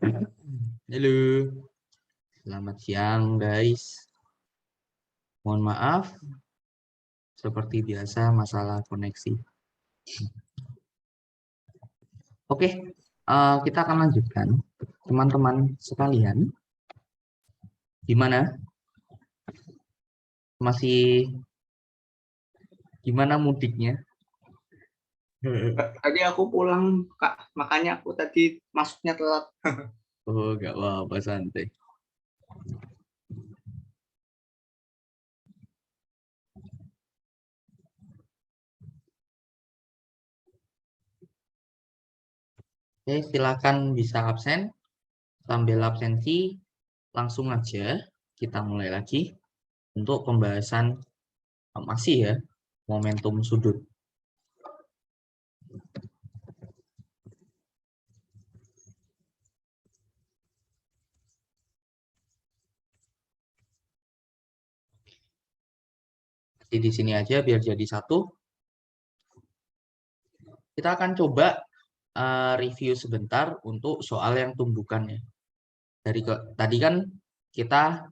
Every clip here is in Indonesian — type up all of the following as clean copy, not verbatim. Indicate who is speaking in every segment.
Speaker 1: Halo, selamat siang guys. Mohon maaf, seperti biasa masalah koneksi. Oke, kita akan lanjutkan. Teman-teman sekalian, gimana? Gimana mudiknya?
Speaker 2: Tadi aku pulang, Kak. Makanya aku tadi masuknya telat.
Speaker 1: Oh, nggak apa-apa, santai. Oke, silakan bisa absen. Sambil absensi, langsung aja kita mulai lagi untuk pembahasan masih ya, momentum sudut. Di sini aja biar jadi satu. Kita akan coba review sebentar untuk soal yang tumbukannya. Tadi kan kita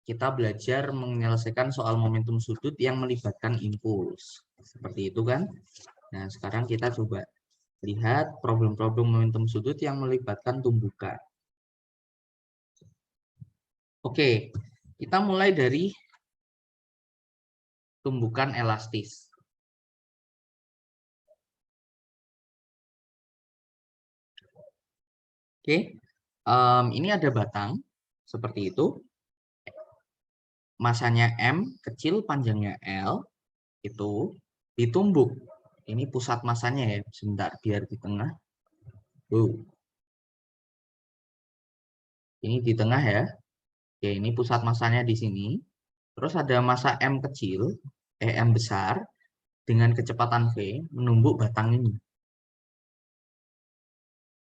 Speaker 1: kita belajar menyelesaikan soal momentum sudut yang melibatkan impuls. Seperti itu kan? Nah, sekarang kita coba lihat problem-problem momentum sudut yang melibatkan tumbukan. Oke, kita mulai dari tumbukan elastis. Oke, ini ada batang seperti itu. Masanya M, kecil, panjangnya L, itu ditumbuk. Ini pusat masanya ya, sebentar biar di tengah. Ini di tengah ya. Oke, ini pusat masanya di sini. Terus ada massa M kecil, M besar, dengan kecepatan V, menumbuk batang ini.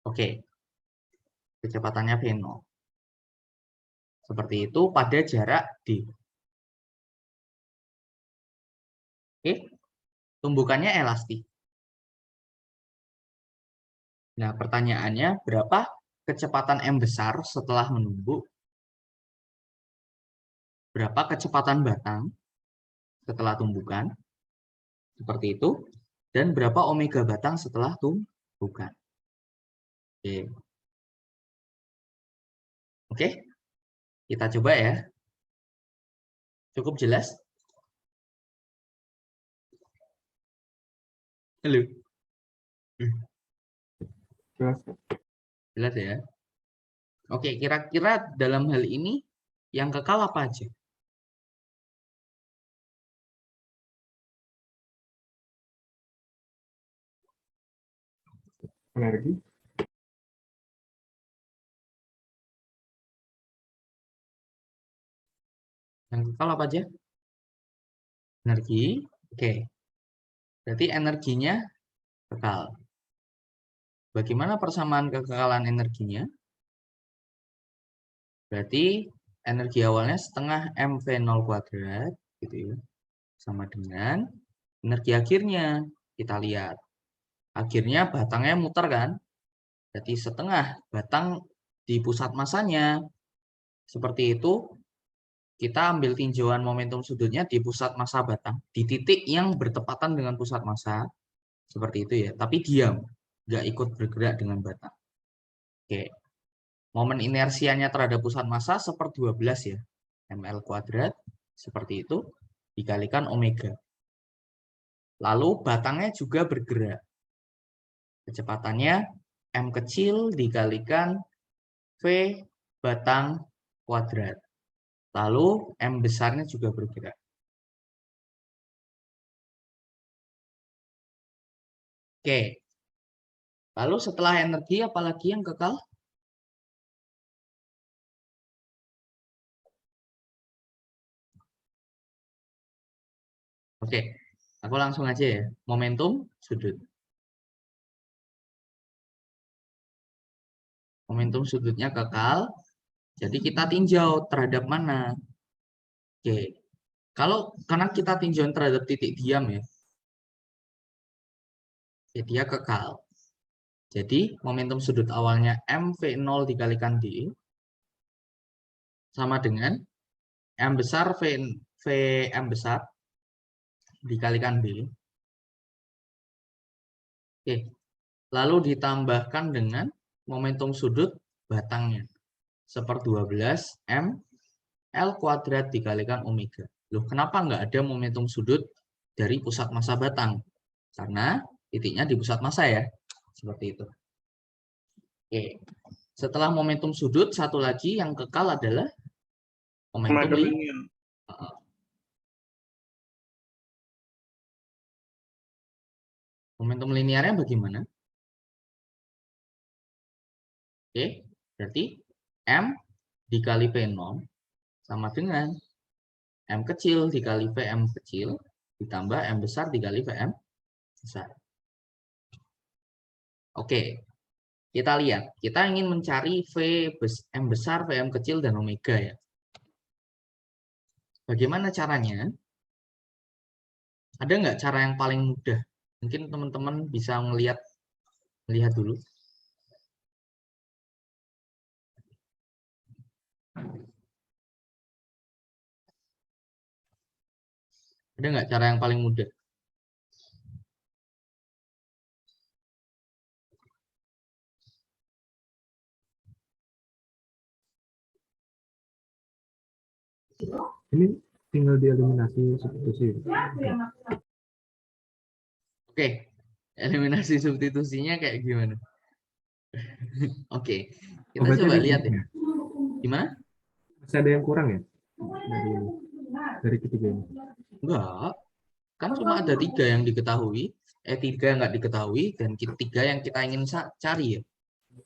Speaker 1: Oke, kecepatannya V0. Seperti itu pada jarak D. Oke, tumbukannya elastis. Nah, pertanyaannya berapa kecepatan M besar setelah menumbuk? Berapa kecepatan batang setelah tumbukan? Seperti itu. Dan berapa omega batang setelah tumbukan? Oke. Oke, kita coba ya. Cukup jelas? Halo. Jelas ya? Oke, kira-kira dalam hal ini yang kekal apa aja?
Speaker 2: Energi.
Speaker 1: Yang kekal apa aja? Energi. Oke, berarti energinya kekal. Bagaimana persamaan kekekalan energinya? Berarti energi awalnya setengah mv0 kuadrat, gitu ya, sama dengan energi akhirnya. Kita lihat, akhirnya batangnya muter kan? Jadi setengah batang di pusat masanya. Seperti itu, kita ambil tinjauan momentum sudutnya di pusat massa batang, di titik yang bertepatan dengan pusat massa, seperti itu ya, tapi diam, nggak ikut bergerak dengan batang. Oke, momen inersianya terhadap pusat massa 1/12 ya, ml kuadrat, seperti itu, dikalikan omega. Lalu batangnya juga bergerak. Kecepatannya M kecil dikalikan V batang kuadrat. Lalu M besarnya juga bergerak. Oke. Lalu setelah energi apalagi yang kekal? Oke. Aku langsung aja ya. Momentum sudut. Momentum sudutnya kekal. Jadi kita tinjau terhadap mana? Oke. Karena kita tinjau terhadap titik diam ya. Jadi dia kekal. Jadi momentum sudut awalnya MV0 dikalikan D sama dengan M besar VM besar dikalikan D. Oke. Lalu ditambahkan dengan momentum sudut batangnya. 1/12 M L kuadrat dikalikan omega. Loh, kenapa nggak ada momentum sudut dari pusat massa batang? Karena titiknya di pusat massa ya. Seperti itu. Oke. Setelah momentum sudut, satu lagi yang kekal adalah momentum linear. Momentum linearnya bagaimana? Oke, berarti M dikali V0 sama dengan M kecil dikali VM kecil ditambah M besar dikali VM besar. Oke, kita lihat. Kita ingin mencari M besar, VM kecil, dan omega ya. Bagaimana caranya? Ada nggak cara yang paling mudah? Mungkin teman-teman bisa melihat dulu. Ada nggak cara yang paling mudah?
Speaker 3: Ini tinggal dieliminasi substitusi.
Speaker 1: Oke, eliminasi substitusinya kayak gimana? Oke, kita coba lihat ya. Gimana?
Speaker 3: Masih ada yang kurang ya? Dari ketiga ini?
Speaker 1: Enggak, kan cuma ada 3 yang diketahui, 3 nggak diketahui, dan 3 yang kita ingin cari ya.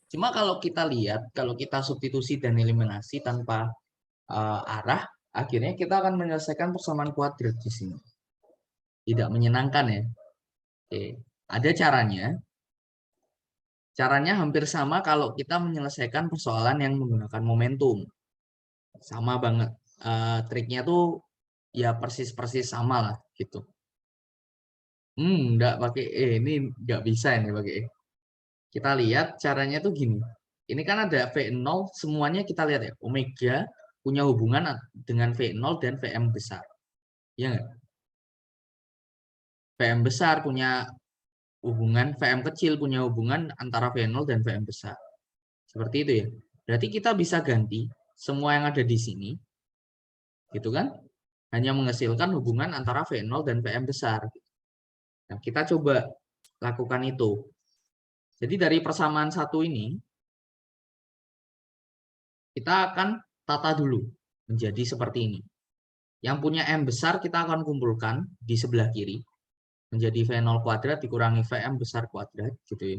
Speaker 1: Cuma kalau kita lihat, kalau kita substitusi dan eliminasi tanpa arah, akhirnya kita akan menyelesaikan persamaan kuadrat di sini. Tidak menyenangkan ya. Oke, ada caranya. Caranya hampir sama kalau kita menyelesaikan persoalan yang menggunakan momentum. Sama banget. Triknya tuh ya persis-persis sama lah gitu. Enggak pakai ini nggak bisa ini pakai E. Kita lihat caranya tuh gini. Ini kan ada V0, semuanya kita lihat ya. Omega punya hubungan dengan V0 dan VM besar. Ya nggak? VM besar punya hubungan, VM kecil punya hubungan antara V0 dan VM besar. Seperti itu ya. Berarti kita bisa ganti semua yang ada di sini. Gitu kan? Hanya menghasilkan hubungan antara V0 dan VM besar. Nah, kita coba lakukan itu. Jadi dari persamaan satu ini, kita akan tata dulu menjadi seperti ini. Yang punya M besar kita akan kumpulkan di sebelah kiri. Menjadi V0 kuadrat dikurangi VM besar kuadrat. Gitu ya.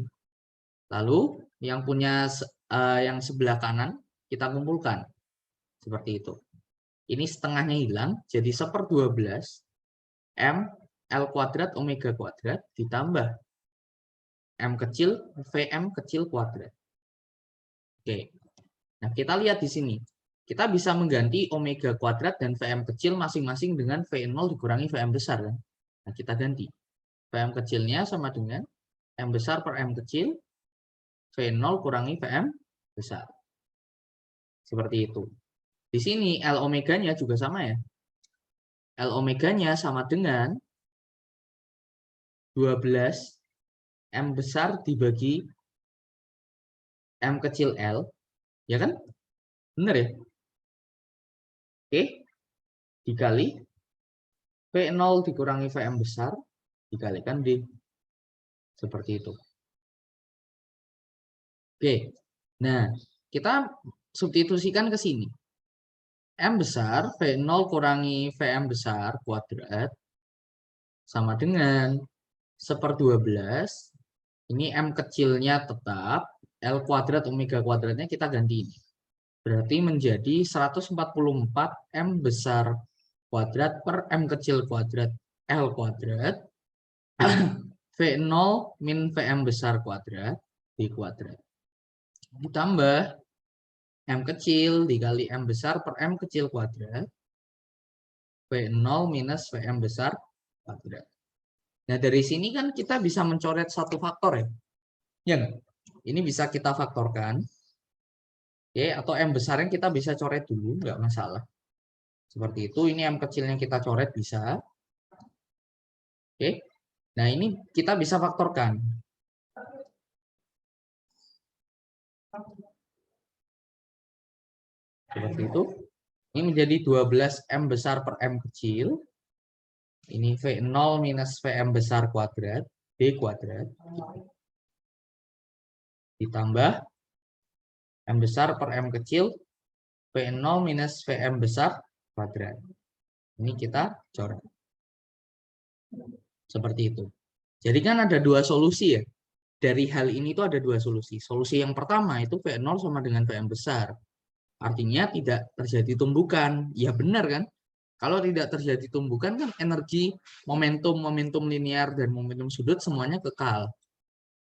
Speaker 1: Lalu yang punya yang sebelah kanan kita kumpulkan. Seperti itu. Ini setengahnya hilang. Jadi 1/12 M L kuadrat omega kuadrat ditambah M kecil VM kecil kuadrat. Oke. Nah, kita lihat di sini. Kita bisa mengganti omega kuadrat dan VM kecil masing-masing dengan V0 dikurangi VM besar kan. Nah, kita ganti. VM kecilnya sama dengan M besar per M kecil V0 kurangi VM besar. Seperti itu. Di sini L omeganya juga sama ya. L omeganya sama dengan 12 M besar dibagi M kecil L. Ya kan? Benar ya? Oke. Dikali V0 dikurangi VM besar dikalikan D. Seperti itu. Oke. Nah, kita substitusikan ke sini. M besar, V0 kurangi VM besar kuadrat sama dengan 1/12. Ini M kecilnya tetap, L kuadrat omega kuadratnya kita ganti ini. Berarti menjadi 144 M besar kuadrat per M kecil kuadrat L kuadrat V0 min VM besar kuadrat D kuadrat. Ditambah M kecil dikali M besar per M kecil kuadrat V0 minus VM besar kuadrat. Nah, dari sini kan kita bisa mencoret satu faktor ya. Ya nggak? Ini bisa kita faktorkan. Oke, atau M besarnya kita bisa coret dulu, nggak masalah. Seperti itu, ini M kecilnya kita coret bisa. Oke, nah ini kita bisa faktorkan. Seperti itu. Ini menjadi 12 M besar per M kecil. Ini V0 minus Vm besar kuadrat, B kuadrat. Ditambah M besar per M kecil, V0 minus Vm besar kuadrat. Ini kita coret. Seperti itu. Jadi kan ada dua solusi ya. Dari hal ini itu ada dua solusi. Solusi yang pertama itu V0 sama dengan Vm besar. Artinya tidak terjadi tumbukan. Ya benar kan? Kalau tidak terjadi tumbukan kan energi, momentum linear, dan momentum sudut semuanya kekal.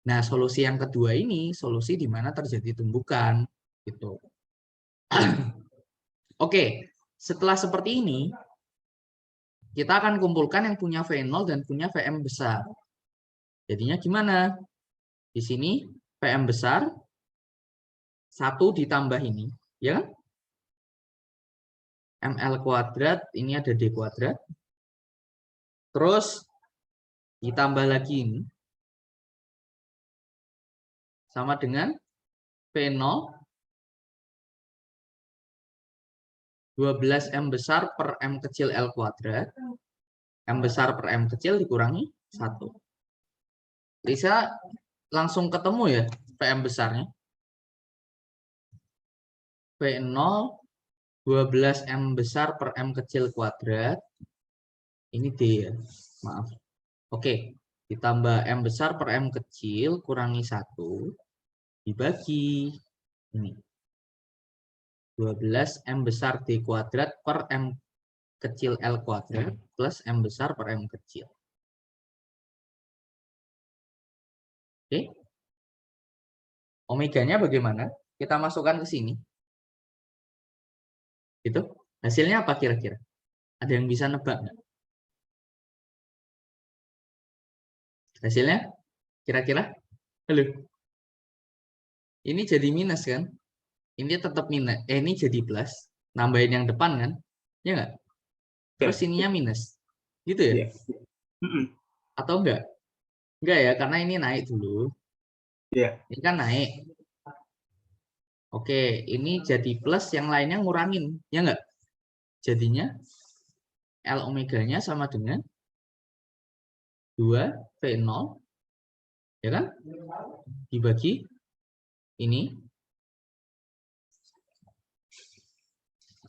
Speaker 1: Nah, solusi yang kedua ini, solusi di mana terjadi tumbukan. Gitu. Oke, setelah seperti ini, kita akan kumpulkan yang punya V0 dan punya Vm besar. Jadinya gimana? Di sini Vm besar, 1 ditambah ini, ya kan? ML kuadrat, ini ada D kuadrat. Terus ditambah lagi ini. Sama dengan V0 12M besar per M kecil L kuadrat. M besar per M kecil dikurangi 1. Bisa langsung ketemu ya Vm besarnya. V0 12M besar per M kecil kuadrat. Ini D ya, maaf. Oke, ditambah M besar per M kecil kurangi 1. Dibagi ini. 12 M besar D kuadrat per M kecil L kuadrat plus M besar per M kecil. Oke. Omeganya bagaimana? Kita masukkan ke sini. Gitu. Hasilnya apa kira-kira? Ada yang bisa nebak nggak? Hasilnya kira-kira? Halo. Ini jadi minus kan? Ini tetap minus. Ini jadi plus. Nambahin yang depan kan? Ya nggak? Terus ininya minus. Gitu ya?
Speaker 2: Iya.
Speaker 1: Atau enggak? Enggak ya, karena ini naik dulu.
Speaker 2: Iya.
Speaker 1: Ini kan naik. Oke, ini jadi plus, yang lainnya ngurangin. Ya enggak? Jadinya L omeganya sama dengan 2 V0. Ya kan? Dibagi ini.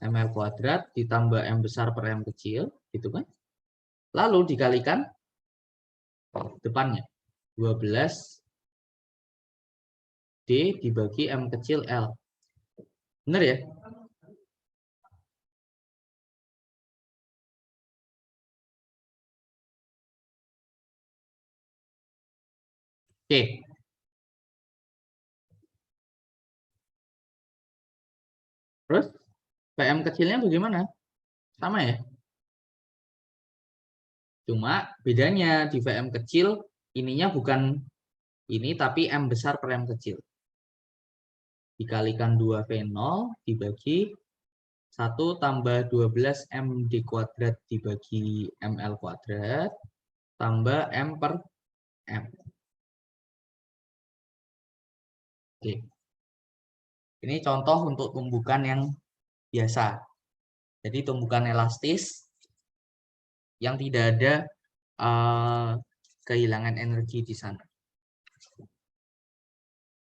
Speaker 1: ML kuadrat ditambah M besar per M kecil. Gitu kan? Lalu dikalikan depannya. 12 D dibagi M kecil L. Benar ya? Oke. Terus PM kecilnya bagaimana? Sama ya? Cuma bedanya di VM kecil ininya bukan ini tapi M besar per M kecil. Dikalikan 2V0 dibagi 1 tambah 12 MD kuadrat dibagi ML kuadrat tambah M per M. Oke. Ini contoh untuk tumbukan yang biasa. Jadi tumbukan elastis yang tidak ada kehilangan energi di sana.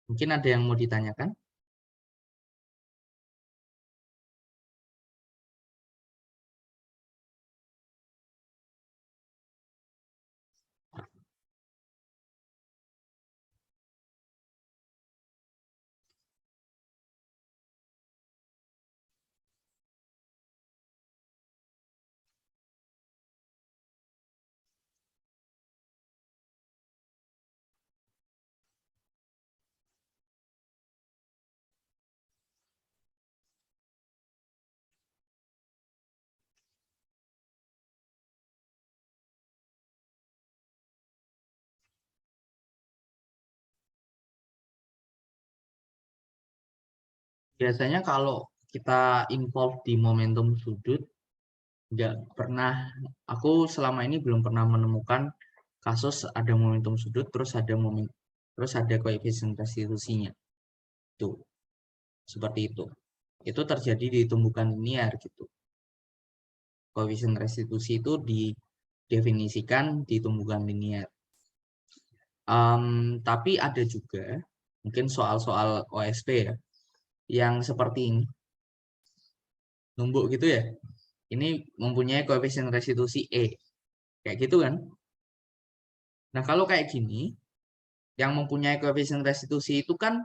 Speaker 1: Mungkin ada yang mau ditanyakan? biasanya kalau kita involve di momentum sudut, nggak pernah, aku selama ini belum pernah menemukan kasus ada momentum sudut terus ada koefisien restitusinya. Tuh, seperti itu. Itu terjadi di tumbukan linear gitu. Koefisien restitusi itu didefinisikan di tumbukan linear. Tapi ada juga mungkin soal-soal OSP ya, yang seperti ini. Numbuk gitu ya. Ini mempunyai koefisien restitusi E. Kayak gitu kan. Nah, kalau kayak gini, yang mempunyai koefisien restitusi itu kan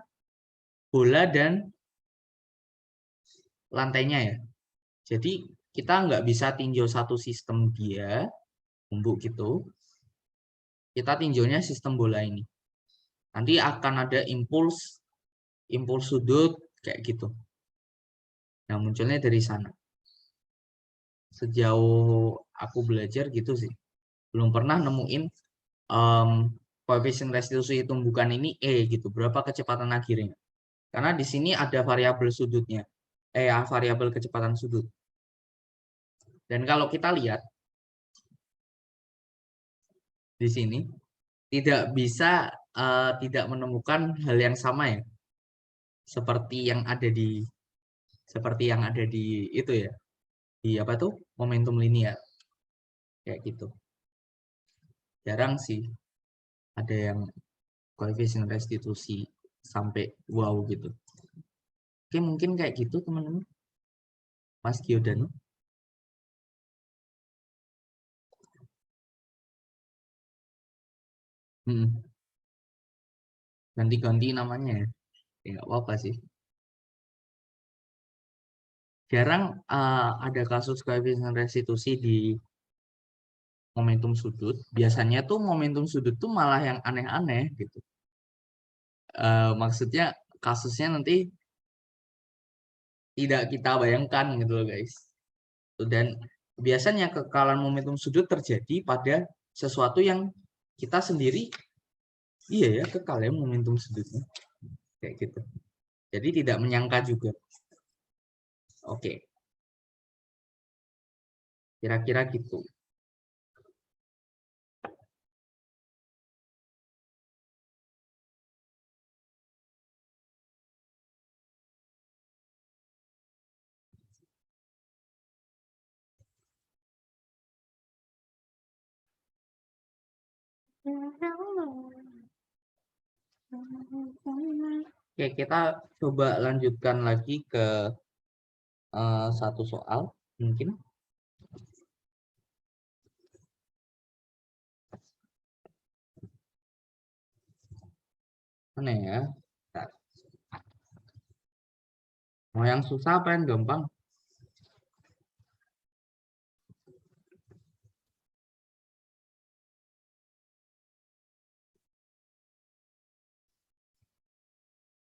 Speaker 1: bola dan lantainya ya. Jadi kita nggak bisa tinjau satu sistem dia, numbuk gitu. Kita tinjaunya sistem bola ini. Nanti akan ada impuls sudut kayak gitu. Nah, munculnya dari sana. Sejauh aku belajar gitu sih. Belum pernah nemuin koefisien restitusi tumbukan ini E gitu. Berapa kecepatan akhirnya. Karena di sini ada variabel sudutnya. Variabel kecepatan sudut. Dan kalau kita lihat di sini tidak bisa tidak menemukan hal yang sama ya. Seperti yang ada di itu ya. Di apa tuh? Momentum linear. Kayak gitu. Jarang sih ada yang koefisien restitusi sampai wow gitu. Oke, mungkin kayak gitu teman-teman. Mas Giordano. Ganti-ganti namanya ya. Ya nggak apa-apa sih. Jarang ada kasus koefisien restitusi di momentum sudut. Biasanya tuh momentum sudut tuh malah yang aneh-aneh gitu. Maksudnya kasusnya nanti tidak kita bayangkan gitu loh guys. Dan biasanya kekalahan momentum sudut terjadi pada sesuatu yang kita sendiri, iya ya kekal ya momentum sudutnya. Kayak gitu. Jadi tidak menyangka juga. Oke. Kira-kira gitu. Oke, kita coba lanjutkan lagi ke satu soal mungkin. Mana ya? Bentar. Mau yang susah apa yang gampang?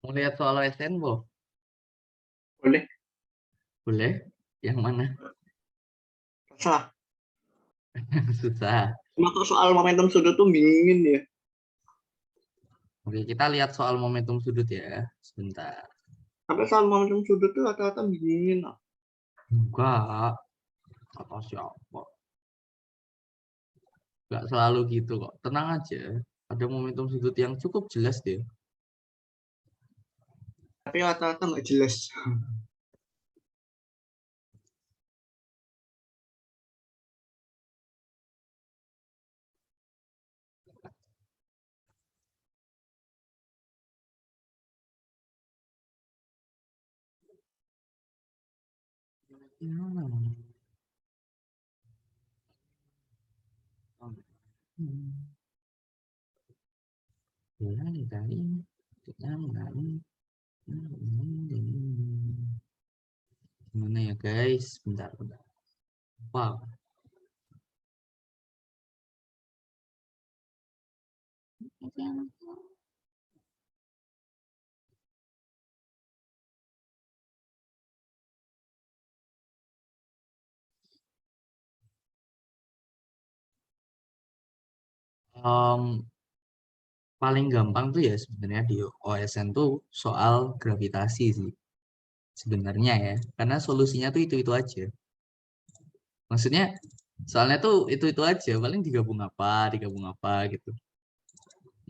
Speaker 1: Mau lihat soal SN, Bo?
Speaker 2: Boleh.
Speaker 1: Boleh? Yang mana?
Speaker 2: Salah.
Speaker 1: Susah.
Speaker 2: Cuma kok soal momentum sudut tuh bingungin ya.
Speaker 1: Oke, kita lihat soal momentum sudut ya. Sebentar.
Speaker 2: Tapi soal momentum sudut tuh rata-rata bingungin.
Speaker 1: Enggak. Kata siapa? Enggak selalu gitu kok. Tenang aja. Ada momentum sudut yang cukup jelas deh.
Speaker 2: Tapi rata-rata nggak jelas. Gimana ya guys? Bentar. Wow. Paling gampang tuh ya sebenarnya di OSN tuh soal gravitasi sih.
Speaker 1: sebenarnya ya, karena solusinya tuh itu aja. Maksudnya soalnya tuh itu aja, paling digabung apa gitu.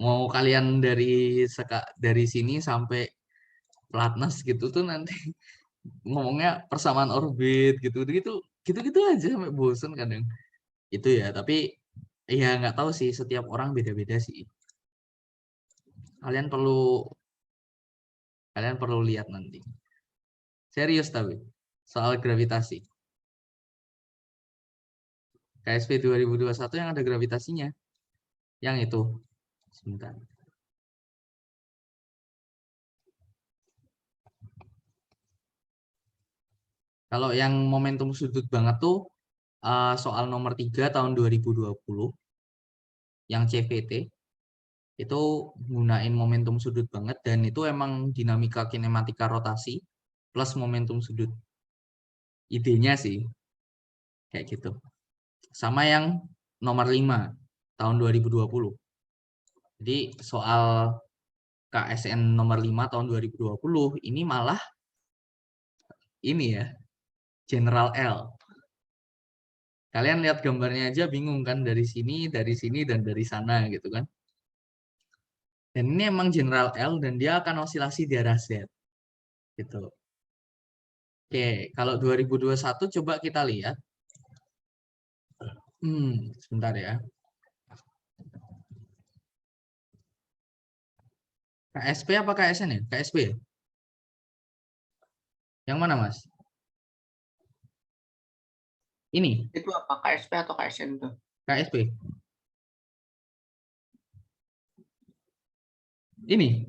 Speaker 1: Mau kalian dari sini sampai Platnas gitu tuh nanti ngomongnya persamaan orbit gitu aja sampai bosen kadang. Itu ya, tapi ya nggak tahu sih, setiap orang beda-beda sih. Kalian perlu lihat nanti. Serius tapi soal gravitasi. KSP 2021 yang ada gravitasinya. Yang itu. Sebentar. Kalau yang momentum sudut banget tuh soal nomor 3 tahun 2020 yang CVT itu gunain momentum sudut banget, dan itu emang dinamika kinematika rotasi plus momentum sudut. Idenya sih kayak gitu. Sama yang nomor 5 tahun 2020. Jadi soal KSN nomor 5 tahun 2020 ini malah ini ya, General L. Kalian lihat gambarnya aja bingung kan, dari sini, dan dari sana gitu kan. Dan ini emang General L dan dia akan osilasi di arah Z. Gitu. Oke, kalau 2021 coba kita lihat. Sebentar ya. KSP apa KSN ya? KSP ya? Yang mana, Mas? Ini.
Speaker 2: Itu apa, KSP atau KSN itu?
Speaker 1: KSP. Ini.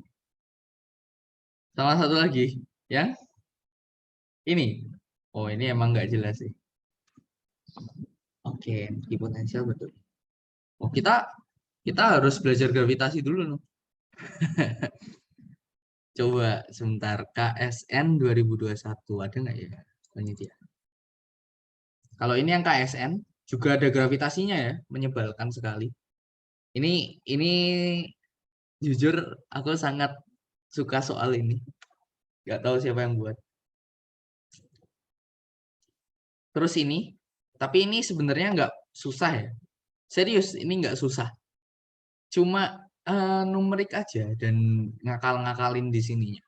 Speaker 1: Salah satu lagi. Ya. Ini. Oh, ini emang nggak jelas sih. Oke, meski potensial betul. Oh, kita harus belajar gravitasi dulu loh. Coba sebentar, KSN 2021 ada nggak ya? Ini dia. Kalau ini yang KSN juga ada gravitasinya ya, menyebalkan sekali. Ini jujur aku sangat suka soal ini. Nggak tahu siapa yang buat. Terus ini, tapi ini sebenarnya nggak susah ya. Serius, ini nggak susah. Cuma numerik aja dan ngakal-ngakalin di sininya.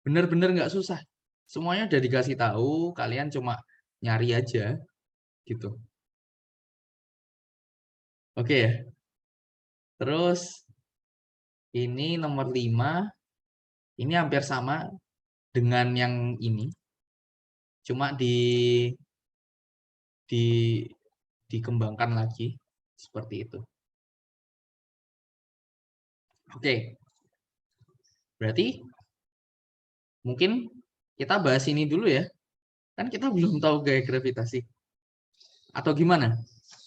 Speaker 1: Bener-bener nggak susah. Semuanya udah dikasih tahu, kalian cuma nyari aja gitu. Oke ya. Terus ini nomor 5, ini hampir sama dengan yang ini. Cuma dikembangkan lagi seperti itu. Oke. Berarti mungkin kita bahas ini dulu ya. Kan kita belum tahu gaya gravitasi. Atau gimana?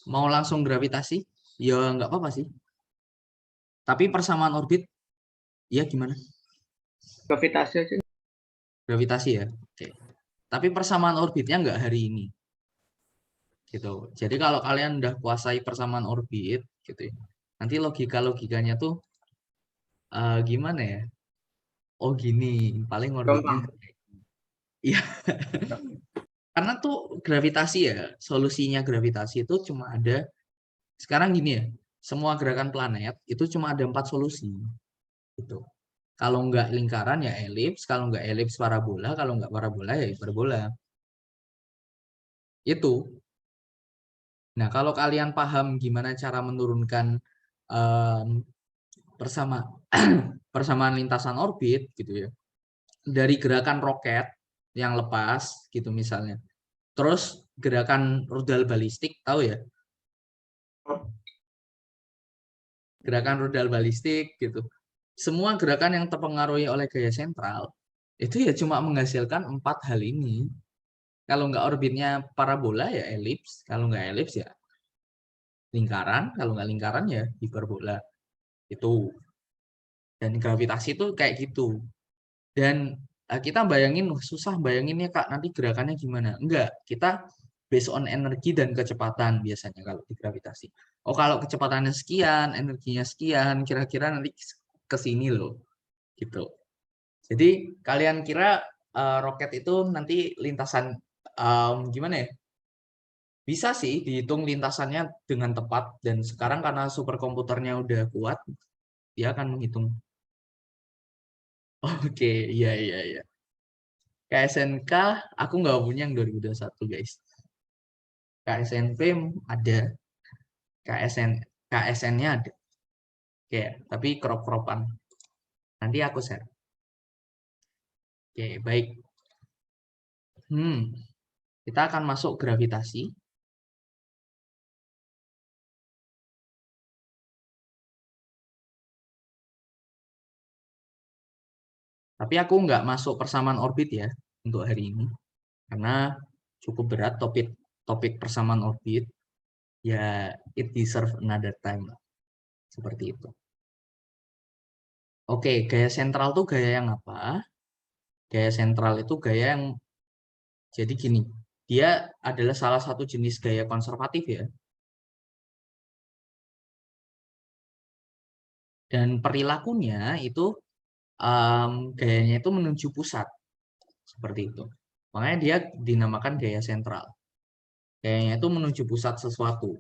Speaker 1: Mau langsung gravitasi? Ya nggak apa-apa sih. Tapi persamaan orbit, ya gimana?
Speaker 2: Gravitasi aja.
Speaker 1: Gravitasi ya. Oke. Tapi persamaan orbitnya nggak hari ini. Gitu. Jadi kalau kalian udah kuasai persamaan orbit, gitu ya, nanti logikanya tuh gimana ya? Oh gini, paling orbitnya. Iya. Karena tuh gravitasi ya, solusinya gravitasi itu cuma ada, sekarang gini ya, semua gerakan planet itu cuma ada 4 solusi. Gitu. Kalau nggak lingkaran ya elips, kalau nggak elips parabola, kalau nggak parabola ya hiperbola. Itu. Nah, kalau kalian paham gimana cara menurunkan persamaan lintasan orbit gitu ya, dari gerakan roket yang lepas gitu misalnya, terus gerakan rudal balistik, tahu ya? Gerakan rudal balistik gitu. Semua gerakan yang terpengaruhi oleh gaya sentral itu ya cuma menghasilkan 4 hal ini. Kalau nggak orbitnya parabola ya elips, kalau nggak elips ya lingkaran, kalau nggak lingkaran ya hiperbola. Itu. Dan gravitasi itu kayak gitu. Dan kita bayangin, susah bayanginnya Kak, nanti gerakannya gimana? Enggak, kita based on energi dan kecepatan biasanya kalau di gravitasi. Oh, kalau kecepatannya sekian, energinya sekian, kira-kira nanti ke sini loh. Gitu. Jadi kalian kira roket itu nanti lintasan gimana ya? Bisa sih dihitung lintasannya dengan tepat, dan sekarang karena superkomputernya udah kuat, dia akan menghitung. Oke, iya iya iya. KSNK aku nggak punya yang 2021 guys. KSNP ada, KSN-nya ada. Oke, tapi crop-cropan. Nanti aku share. Oke, baik. Kita akan masuk gravitasi. Tapi aku nggak masuk persamaan orbit ya untuk hari ini, karena cukup berat topik persamaan orbit. Ya, it deserve another time. Seperti itu. Oke, gaya sentral tuh gaya yang apa? Gaya sentral itu gaya yang, jadi gini, dia adalah salah satu jenis gaya konservatif ya. Dan perilakunya itu, gayanya itu menuju pusat. Seperti itu. Makanya dia dinamakan gaya sentral. Gayanya itu menuju pusat sesuatu.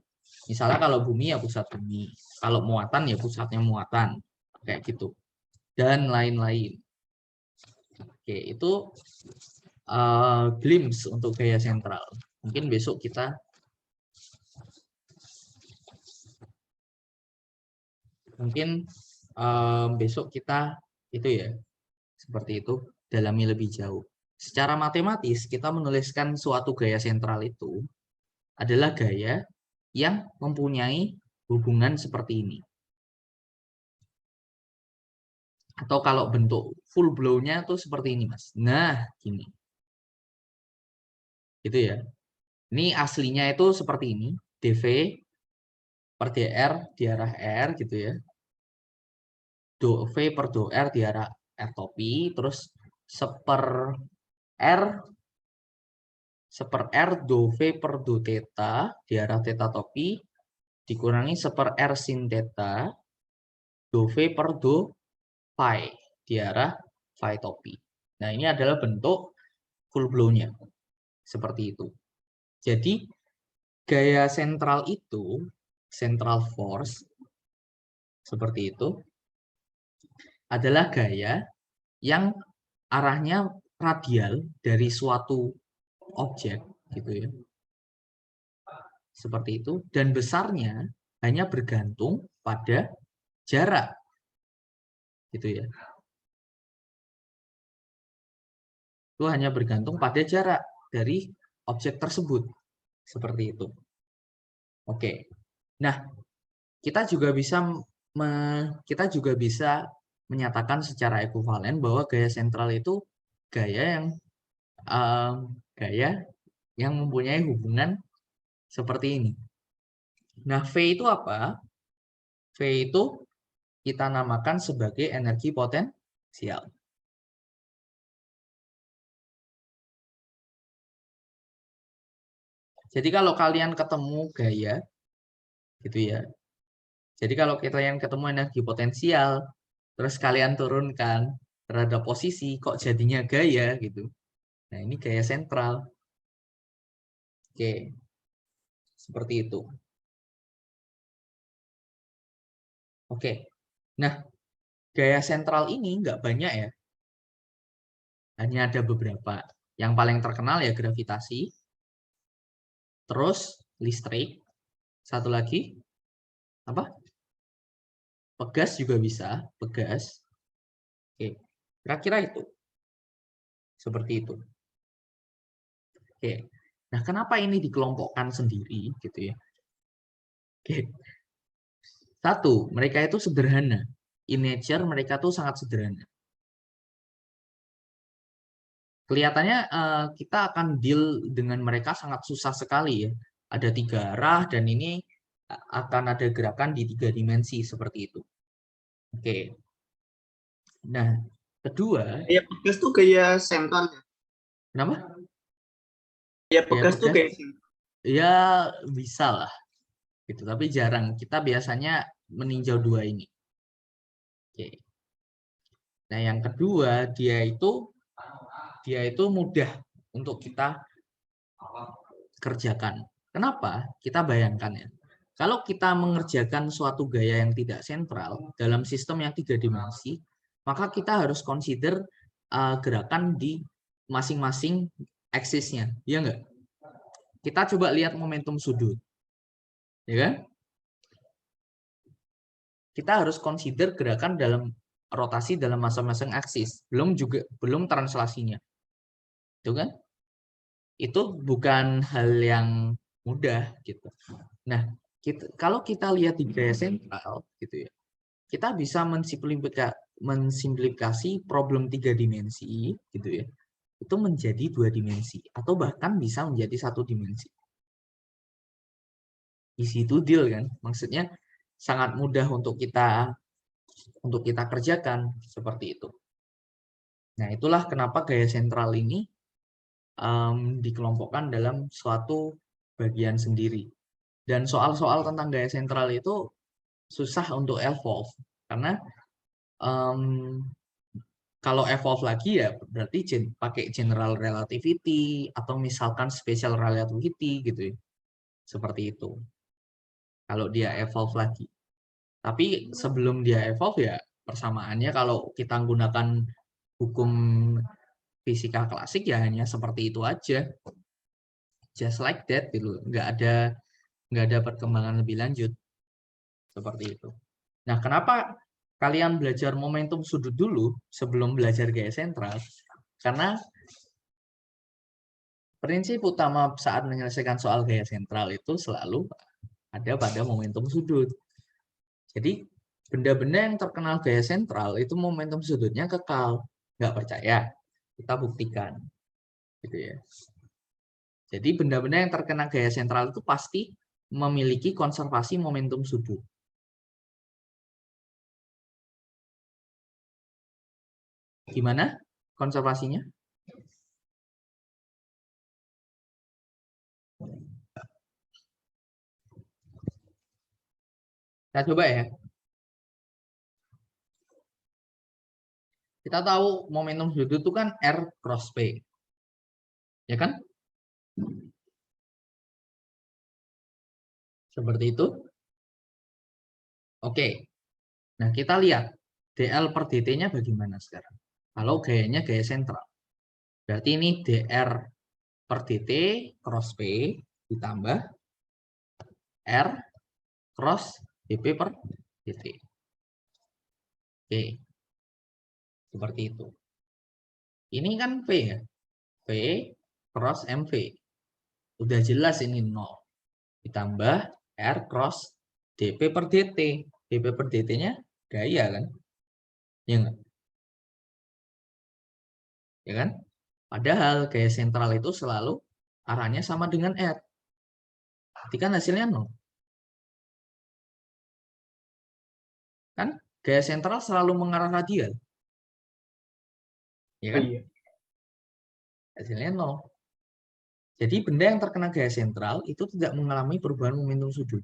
Speaker 1: Misalnya kalau bumi ya pusat bumi. Kalau muatan ya pusatnya muatan. Kayak gitu. Dan lain-lain. Oke, itu glimpse untuk gaya sentral. Mungkin besok kita itu ya, seperti itu, dalami lebih jauh. Secara matematis kita menuliskan suatu gaya sentral itu adalah gaya yang mempunyai hubungan seperti ini. Atau kalau bentuk full blow-nya tuh seperti ini, Mas. Nah, gini. Gitu ya. Ini aslinya itu seperti ini, dV per dr di arah r gitu ya. Do V per do R di arah R topi, terus seper R do V per do theta di arah theta topi, dikurangi seper R sin theta do V per do phi di arah phi topi. Nah, ini adalah bentuk full blow-nya. Seperti itu. Jadi, gaya sentral itu, central force, seperti itu, adalah gaya yang arahnya radial dari suatu objek, gitu ya. Seperti itu, dan besarnya hanya bergantung pada jarak, gitu ya. Itu hanya bergantung pada jarak dari objek tersebut, seperti itu. Oke. Nah, kita juga bisa menyatakan secara ekuivalen bahwa gaya sentral itu gaya yang mempunyai hubungan seperti ini. Nah, V itu apa? V itu kita namakan sebagai energi potensial. Jadi kalau kalian ketemu gaya, gitu ya. Jadi kalau kalian ketemu energi potensial, terus kalian turunkan terhadap posisi, kok jadinya gaya gitu. Nah, ini gaya sentral. Oke, seperti itu. Oke, nah gaya sentral ini nggak banyak ya. Hanya ada beberapa. Yang paling terkenal ya gravitasi, terus listrik, satu lagi, apa? Pegas juga bisa, pegas. Oke, kira-kira itu. Seperti itu. Oke, nah kenapa ini dikelompokkan sendiri gitu ya? Oke, satu, mereka itu sederhana. In nature mereka tuh sangat sederhana. Kelihatannya kita akan deal dengan mereka sangat susah sekali ya. Ada 3 arah dan ini akan ada gerakan di 3 dimensi seperti itu. Oke. Nah, kedua.
Speaker 2: Ya pegas tuh gaya sentral.
Speaker 1: Kenapa?
Speaker 2: Ya pegas tuh gaya sentral.
Speaker 1: Ya bisa lah. Gitu, tapi jarang. Kita biasanya meninjau 2 ini. Oke. Nah, yang kedua dia itu dia itu mudah untuk kita kerjakan. Kenapa? Kita bayangkan ya. Kalau kita mengerjakan suatu gaya yang tidak sentral dalam sistem yang 3 dimensi, maka kita harus consider gerakan di masing-masing aksisnya. Iya enggak? Kita coba lihat momentum sudut. Ya kan? Kita harus consider gerakan dalam rotasi dalam masing-masing aksis. Belum translasinya. Itu kan? Itu bukan hal yang mudah gitu. Nah, kalau kita lihat di gaya sentral gitu ya, kita bisa mensimplifikasi problem 3 dimensi gitu ya, itu menjadi 2 dimensi atau bahkan bisa menjadi 1 dimensi. Di situ deal kan, maksudnya sangat mudah untuk kita kerjakan seperti itu. Nah, itulah kenapa gaya sentral ini dikelompokkan dalam suatu bagian sendiri. Dan soal-soal tentang gaya sentral itu susah untuk evolve karena kalau evolve lagi ya berarti pakai general relativity atau misalkan special relativity gitu ya. Seperti itu. Kalau dia evolve lagi. Tapi sebelum dia evolve ya persamaannya kalau kita menggunakan hukum fisika klasik ya hanya seperti itu aja. Just like that gitu. Nggak ada perkembangan lebih lanjut. Seperti itu. Nah, kenapa kalian belajar momentum sudut dulu sebelum belajar gaya sentral? Karena prinsip utama saat menyelesaikan soal gaya sentral itu selalu ada pada momentum sudut. Jadi, benda-benda yang terkenal gaya sentral itu momentum sudutnya kekal. Nggak percaya? Kita buktikan. Gitu ya. Jadi, benda-benda yang terkena gaya sentral itu pasti memiliki konservasi momentum sudut. Gimana konservasinya? Kita coba ya. Kita tahu momentum sudut itu kan R cross P. Ya kan? Seperti itu. Oke. Nah, kita lihat DL per DT-nya bagaimana sekarang. Kalau gayanya gaya sentral. Berarti ini DR per DT cross P ditambah R cross DP per DT. Oke. Seperti itu. Ini kan P ya. P cross MV. Udah jelas ini 0. Ditambah R cross DP per DT. DP per DT-nya gaya kan? Ya enggak? Ya kan? Padahal gaya sentral itu selalu arahnya sama dengan R. Berarti kan hasilnya 0. Kan gaya sentral selalu mengarah radial. Ya kan?
Speaker 2: Iya.
Speaker 1: Hasilnya 0. Jadi benda yang terkena gaya sentral itu tidak mengalami perubahan momentum sudut.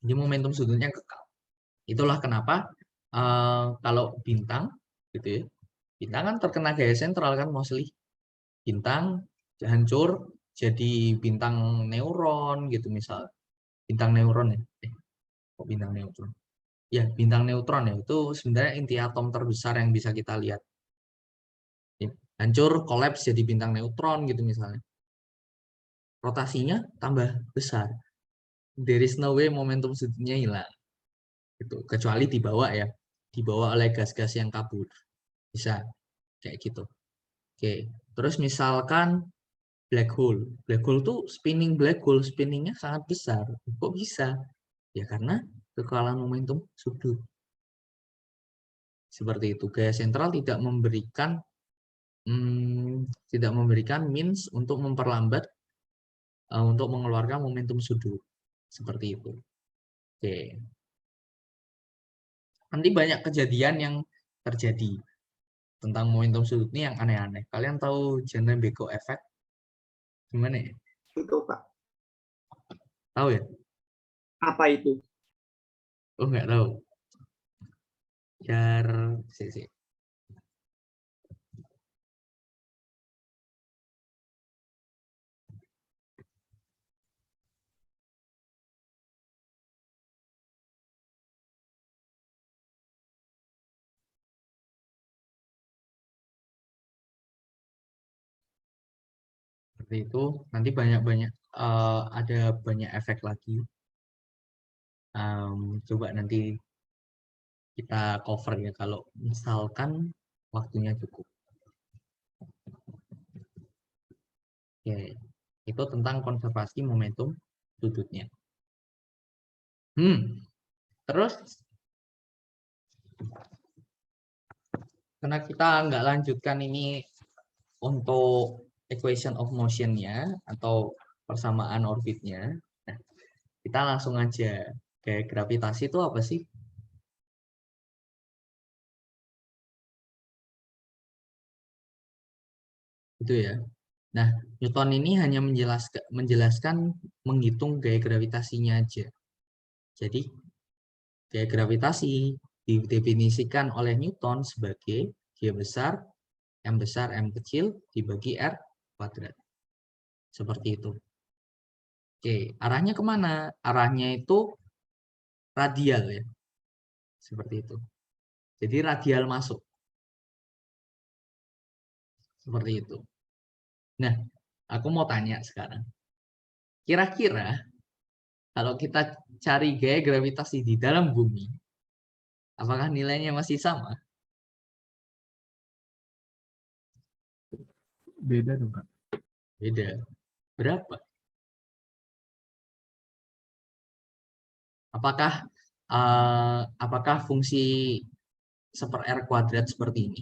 Speaker 1: Jadi momentum sudutnya kekal. Itulah kenapa kalau bintang gitu ya. Bintang kan terkena gaya sentral kan mostly. Bintang hancur jadi bintang neuron gitu misal. Bintang neuron ya. Kok bintang neutron? Ya, bintang neutron ya. Itu sebenarnya inti atom terbesar yang bisa kita lihat. Ya, hancur, kolaps jadi bintang neutron gitu misalnya. Rotasinya tambah besar. There is no way momentum sudutnya hilang. Gitu. Kecuali dibawa ya. Dibawa oleh gas-gas yang kabur. Bisa. Kayak gitu. Oke. Terus misalkan black hole. Black hole tuh spinning black hole. Spinningnya sangat besar. Kok bisa? Ya karena kekalahan momentum sudut. Seperti itu. Gaya sentral tidak memberikan means untuk memperlambat untuk mengeluarkan momentum sudut. Seperti itu. Oke. Nanti banyak kejadian yang terjadi tentang momentum sudut ini yang aneh-aneh. Kalian tahu Jernebeco effect? Gimana ya?
Speaker 2: Itu, Pak.
Speaker 1: Tahu ya?
Speaker 2: Apa itu?
Speaker 1: Oh, nggak tahu. Seperti itu. Nanti ada banyak efek lagi. Coba nanti kita cover ya kalau misalkan waktunya cukup. Oke, itu tentang konservasi momentum sudutnya. Terus karena kita nggak lanjutkan ini untuk equation of motion-nya atau persamaan orbitnya, nah, kita langsung aja. Gaya gravitasi itu apa sih? Itu ya. Nah, Newton ini hanya menjelaskan menghitung gaya gravitasinya aja. Jadi, gaya gravitasi didefinisikan oleh Newton sebagai G besar, M kecil, dibagi R kuadrat. Seperti itu. Oke, arahnya kemana? Arahnya itu radial ya. Seperti itu. Jadi radial masuk. Seperti itu. Nah, aku mau tanya sekarang. Kira-kira kalau kita cari gaya gravitasi di dalam bumi, apakah nilainya masih sama?
Speaker 3: Beda dong, Kak.
Speaker 1: Beda. Berapa? Apakah fungsi 1/R kuadrat seperti ini?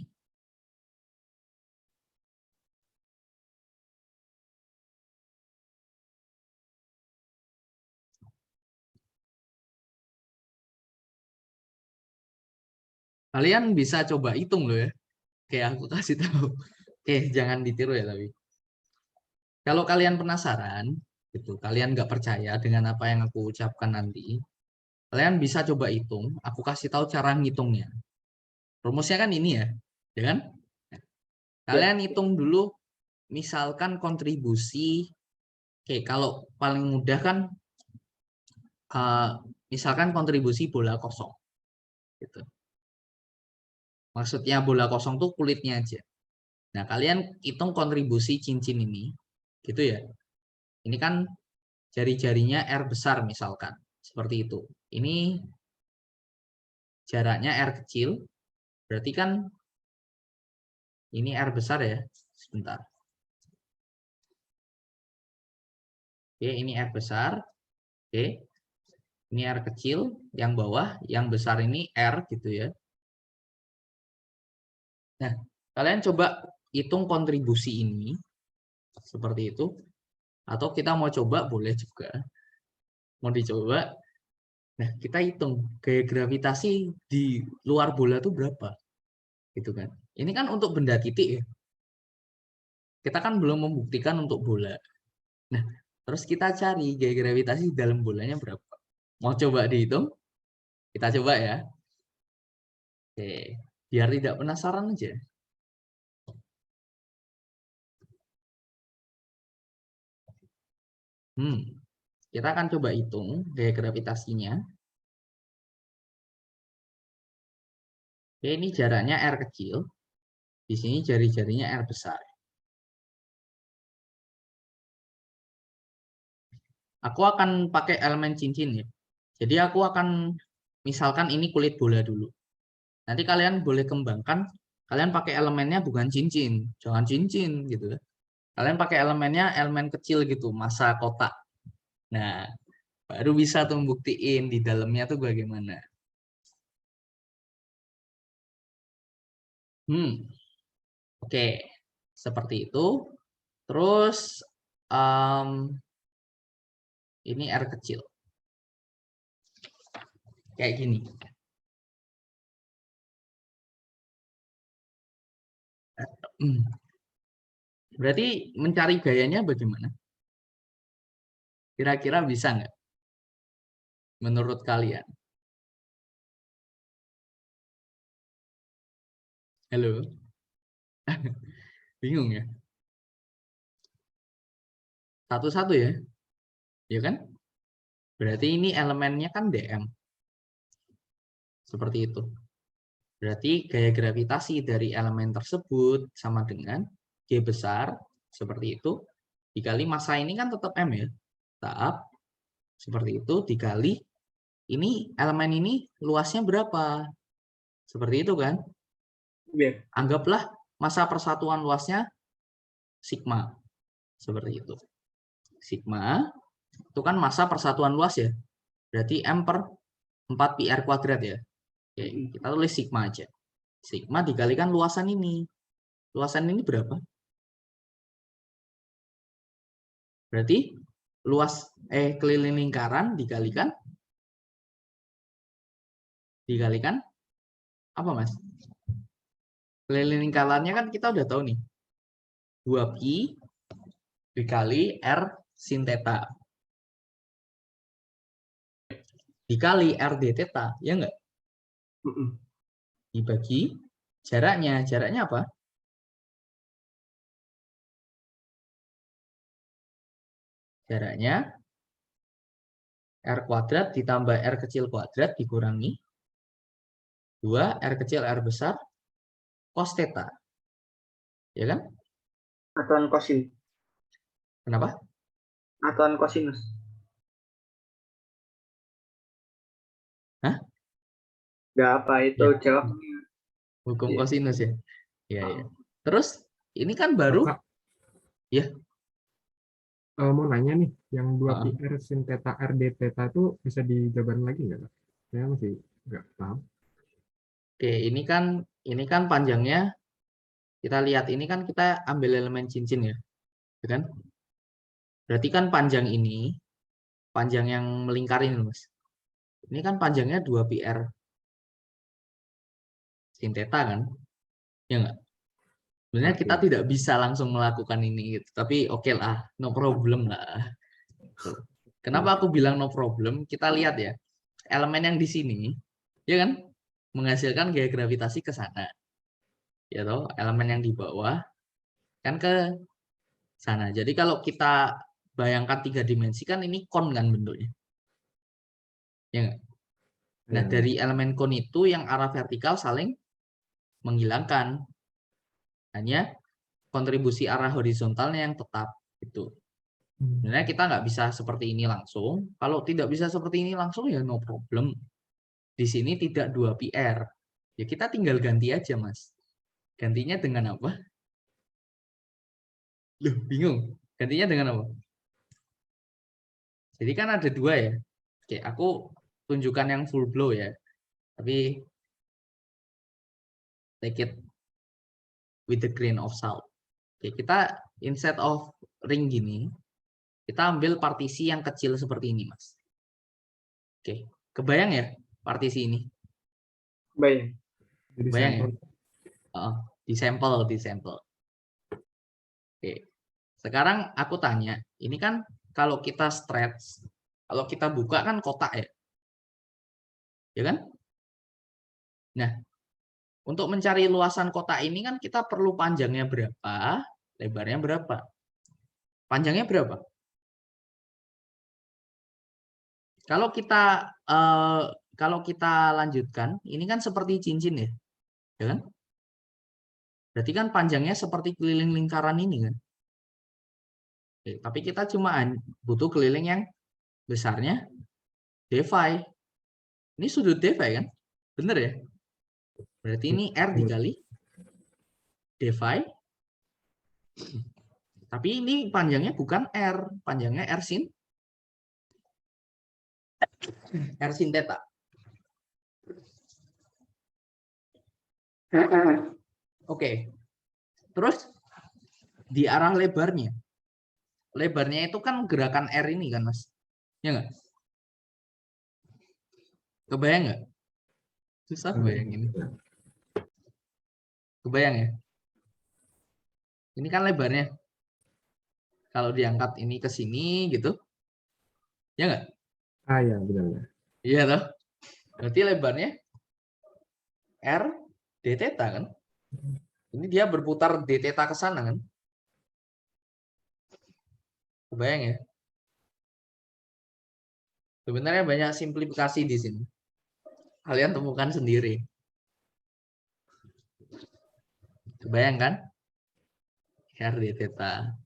Speaker 1: Kalian bisa coba hitung loh ya. Kayak aku kasih tahu. Oke, jangan ditiru ya tapi. Kalau kalian penasaran, gitu, kalian nggak percaya dengan apa yang aku ucapkan nanti, kalian bisa coba hitung. Aku kasih tahu cara ngitungnya. Rumusnya kan ini ya kan? Kalian hitung dulu, misalkan kontribusi. Oke, kalau paling mudah kan, misalkan kontribusi bola kosong. Gitu. Maksudnya bola kosong tuh kulitnya aja. Nah, kalian hitung kontribusi cincin ini, gitu ya. Ini kan jari-jarinya R besar misalkan, seperti itu. Ini jaraknya R kecil, berarti kan ini R besar ya. Sebentar. Oke, ini R besar. Oke. Ini R kecil, yang bawah, yang besar ini R gitu ya. Nah, kalian coba hitung kontribusi ini seperti itu. Atau kita mau coba boleh juga. Mau dicoba. Nah, kita hitung gaya gravitasi di luar bola itu berapa. Gitu kan. Ini kan untuk benda titik ya. Kita kan belum membuktikan untuk bola. Nah, terus kita cari gaya gravitasi dalam bolanya berapa. Mau coba dihitung? Kita coba ya. Oke, biar tidak penasaran aja. Kita akan coba hitung gaya gravitasinya. Oke, ini jaraknya R kecil. Di sini jari-jarinya R besar. Aku akan pakai elemen cincin ya. Jadi aku akan misalkan ini kulit bola dulu. Nanti kalian boleh kembangkan, kalian pakai elemennya bukan cincin, jangan cincin gitu. Kalian pakai elemennya elemen kecil gitu, massa kotak. Nah, baru bisa tuh buktiin di dalamnya tuh bagaimana. Oke, seperti itu. Terus ini R kecil. Kayak gini. Berarti mencari gayanya bagaimana? Kira-kira bisa nggak? Menurut kalian? Halo? Bingung ya? Satu-satu ya? Ya kan? Berarti ini elemennya kan DM. Seperti itu. Berarti gaya gravitasi dari elemen tersebut sama dengan G besar, seperti itu, dikali massa ini kan tetap M ya. Tahap seperti itu dikali ini elemen ini luasnya berapa? Seperti itu kan?
Speaker 2: Iya.
Speaker 1: Anggaplah massa persatuan luasnya sigma. Seperti itu. Sigma itu kan massa persatuan luas ya. Berarti M per 4 pi R kuadrat ya. Oke, kita tulis sigma aja. Sigma dikalikan luasan ini. Luasan ini berapa? Berarti luas keliling lingkaran dikalikan apa, Mas? Keliling lingkarannya kan kita udah tahu nih. 2pi dikali R sin theta. Dikali R d theta, ya enggak? Dibagi jaraknya. Jaraknya apa? Jaraknya R kuadrat ditambah R kecil kuadrat dikurangi 2 R kecil R besar cos theta. Ya kan?
Speaker 2: Satuan kosin.
Speaker 1: Kenapa?
Speaker 2: Satuan kosinus.
Speaker 1: Hah?
Speaker 2: Nggak apa itu
Speaker 1: Ya.
Speaker 2: jawabnya.
Speaker 1: Hukum
Speaker 2: Iya.
Speaker 1: kosinus ya? Iya, iya. Terus ini kan baru
Speaker 3: Kak,
Speaker 1: ya.
Speaker 3: mau nanya nih, yang 2
Speaker 1: Heeh.
Speaker 3: pi R sin theta R d theta itu bisa dijabarin lagi nggak, Kak? Saya masih nggak paham.
Speaker 1: Oke, ini kan panjangnya kita lihat ini kan kita ambil elemen cincin ya. Ya kan? Berarti kan panjang ini, panjang yang melingkar ini, Mas. Ini kan panjangnya 2 pi R sin theta kan? Ya enggak? Sebenarnya kita
Speaker 3: Oke.
Speaker 1: tidak bisa langsung melakukan ini gitu. Tapi oke lah, no problem lah. Kenapa aku bilang no problem? Kita lihat ya. Elemen yang di sini, ya kan? Menghasilkan gaya gravitasi ke sana. Ya toh, elemen yang di bawah kan ke sana. Jadi kalau kita bayangkan 3 dimensi kan ini kon kan bentuknya. Ya enggak? Nah,
Speaker 3: Ya.
Speaker 1: dari elemen kon itu yang arah vertikal saling menghilangkan. Hanya kontribusi arah horizontalnya yang tetap itu. Sebenarnya kita nggak bisa seperti ini langsung. Kalau tidak bisa seperti ini langsung ya no problem. Di sini tidak 2 PR. Ya kita tinggal ganti aja, Mas. Gantinya dengan apa? Loh, bingung. Gantinya dengan apa? Jadi kan ada 2 ya. Oke, aku tunjukkan yang full blow ya. Tapi take it with a grain of salt. Oke, kita instead of ring gini, kita ambil partisi yang kecil seperti ini, Mas. Oke, kebayang ya partisi ini?
Speaker 2: Baik.
Speaker 3: Jadi
Speaker 1: Kebayang ya?
Speaker 3: sampel.
Speaker 1: Di sampel. Oke. Sekarang aku tanya, ini kan kalau kita stretch, kalau kita buka kan kotak ya? Ya kan? Nah, untuk mencari luasan kotak ini kan kita perlu panjangnya berapa, lebarnya berapa. Panjangnya berapa? Kalau kita lanjutkan, ini kan seperti cincin ya, ya kan? Berarti kan panjangnya seperti keliling lingkaran ini kan? Oke, tapi kita cuma butuh keliling yang besarnya dphi. Ini sudut dphi kan? Bener ya? Berarti ini R dikali dphi. Tapi ini panjangnya bukan R, panjangnya R sin theta. Oke. Terus di arah lebarnya. Lebarnya itu kan gerakan R ini kan, Mas? Ya nggak? Kebayang nggak? Susah bayangin. Kebayang ya? Ini kan lebarnya. Kalau diangkat ini ke sini gitu. Ya nggak?
Speaker 3: Ah ya, benar.
Speaker 1: Iya toh? Berarti lebarnya R d theta kan? Ini dia berputar d theta ke sana kan? Kebayang ya? Sebenarnya banyak simplifikasi di sini. Kalian temukan sendiri. Kebayang kan? R d theta.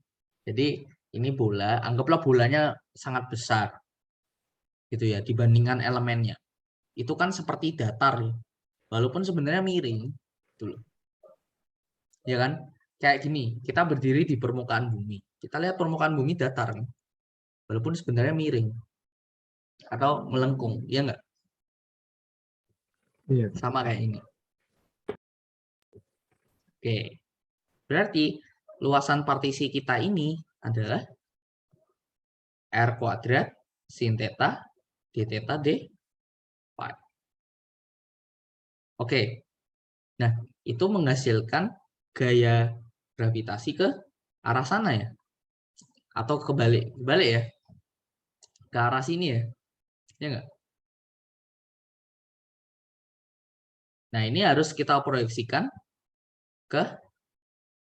Speaker 1: Jadi Ini bola, anggaplah bolanya sangat besar gitu ya dibandingkan elemennya. Itu kan seperti datar ya. Walaupun sebenarnya miring gitu loh. Ya kan? Kayak gini, kita berdiri di permukaan bumi. Kita lihat permukaan bumi datar kan? Walaupun sebenarnya miring atau melengkung, ya enggak?
Speaker 3: Iya.
Speaker 1: Sama kayak ini. Oke. Berarti luasan partisi kita ini adalah R kuadrat sin theta d theta d phi. Oke. Nah, itu menghasilkan gaya gravitasi ke arah sana ya. Atau kebalik ya. Ke arah sini ya. Ya enggak? Nah, ini harus kita proyeksikan ke